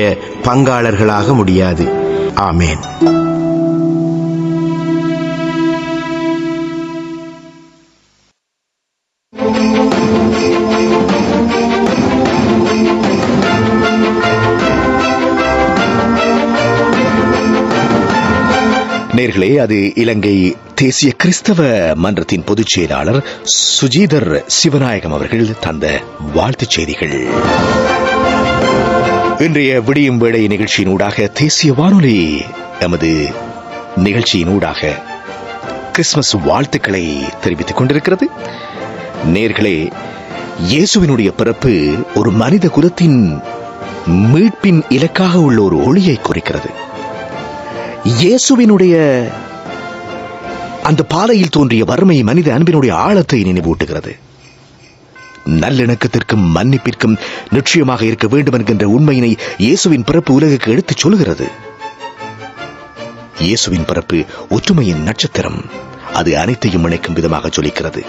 பங்காளர்களாக முடியாது. ஆமேன். நேர்களே, அது இலங்கை தேசிய கிறிஸ்தவ மன்றத்தின் பொதுச் செயலாளர் சுஜீதர் சிவநாயகம் அவர்கள் தந்த வாழ்த்துச் செய்திகள். இன்றைய விடியும் வேளை நிகழ்ச்சியினூடாக தேசிய வானொலி எமது நிகழ்ச்சியினூடாக கிறிஸ்துமஸ் வாழ்த்துக்களை தெரிவித்துக் கொண்டிருக்கிறது. நேர்களே, இயேசுவினுடைய பிறப்பு ஒரு மனித குலத்தின் மீட்பின் இலக்காக உள்ள ஒரு ஒளியை குறிக்கிறது. இயேசுவினுடைய அந்த பாதையில் தோன்றிய வறுமை மனித அன்பினுடைய ஆழத்தை நினைவூட்டுகிறது. நல்லிணக்கத்திற்கும் மன்னிப்பிற்கும் நிச்சயமாக இருக்க வேண்டும் என்கின்ற உண்மையினை இயேசுவின் பிறப்பு உலகுக்கு எடுத்துச் சொல்கிறது. இயேசுவின் பிறப்பு ஒற்றுமையின் நட்சத்திரம். அது அனைத்தையும் இணைக்கும் விதமாக ஜொலிக்கிறது.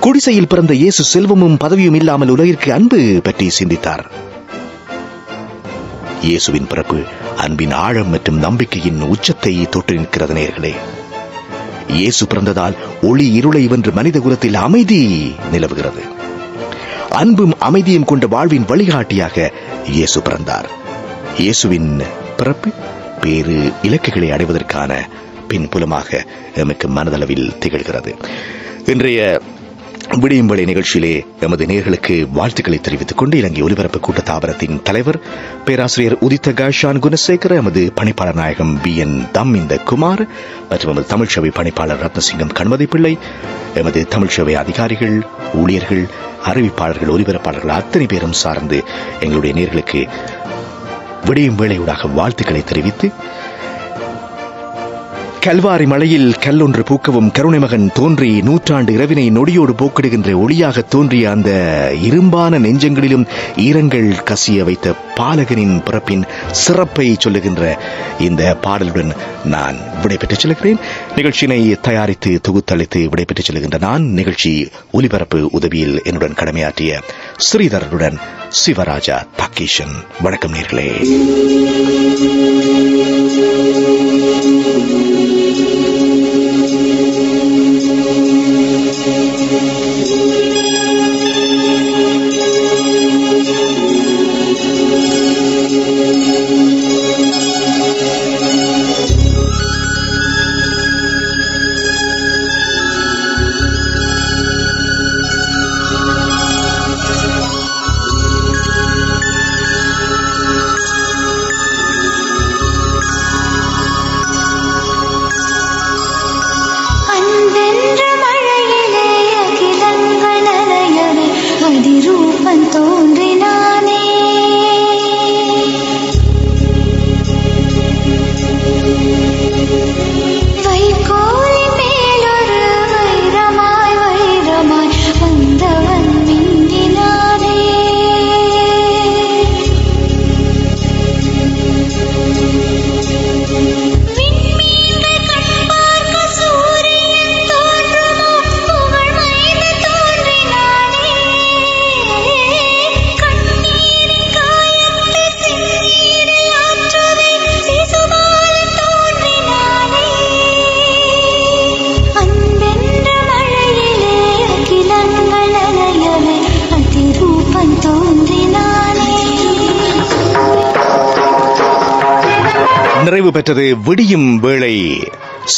குடிசையில் பிறந்த இயேசு செல்வமும் பதவியும் இல்லாமல் உலகிற்கு அன்பு பற்றி சிந்தித்தார். இயேசுவின் பிறப்பு அன்பின் ஆழம் மற்றும் நம்பிக்கையின் உச்சத்தை தொட்டு நிற்கிறது. நேயர்களே, இயேசு பிறந்ததால் ஒளி இருளை வென்று மனித குலத்தில் அமைதி நிலவுகிறது. அன்பும் அமைதியும் கொண்ட வாழ்வின் வழிகாட்டியாக இயேசு பிறந்தார். இயேசுவின் பிறப்பு வேறு இலக்குகளை அடைவதற்கான பின்புலமாக எமக்கு மனதளவில் திகழ்கிறது. இன்றைய விடியும்பளை நிகழ்ச்சியிலே எமது நேயர்களுக்கு வாழ்த்துக்களை தெரிவித்துக் கொண்டு இலங்கை ஒலிபரப்பு கூட்டத்தாபனத்தின் தலைவர் பேராசிரியர் உதித்த காஷான் குணசேகர, எமது பணிப்பாளர் நாயகம் BN தம்மிந்த குமார் மற்றும் எமது தமிழ்ச்சபை பணிப்பாளர் ரத்னசிங்கம் கண்மதி பிள்ளை, எமது தமிழ்ச்சபை அதிகாரிகள், ஊழியர்கள், அறிவிப்பாளர்கள், ஒலிபரப்பாளர்கள் அத்தனை பேரும் சார்ந்து எங்களுடைய நேயர்களுக்கு விடியும் வேளையூடாக வாழ்த்துக்களை தெரிவித்து, கல்வாரி மலையில் கல்லொன்று பூக்கவும் கருணை மகன் தோன்றி நூற்றாண்டு இரவினை நொடியோடு போக்கிடுகின்ற ஒளியாக தோன்றிய அந்த இரும்பான நெஞ்சங்களிலும் ஈரங்கள் கசிய வைத்த பாலகனின் பிறப்பின் சிறப்பை சொல்லுகின்ற இந்த பாடலுடன் நான் விடைபெற்றுச் செல்கிறேன். நிகழ்ச்சியினை தயாரித்து தொகுத்தளித்து விடைபெற்றுச் செல்கின்ற நான் நிகழ்ச்சி ஒலிபரப்பு உதவியில் என்னுடன் கடமையாற்றிய ஸ்ரீதரனுடன் சிவராஜா தக்கீஷன். வணக்கம் நேர்களே. நிறைவு பெற்றது விடியும் வேளை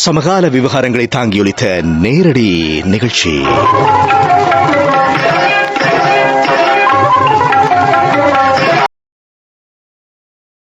சமகால விவகாரங்களை தாங்கியொலித்த நேரடி நிகழ்ச்சி.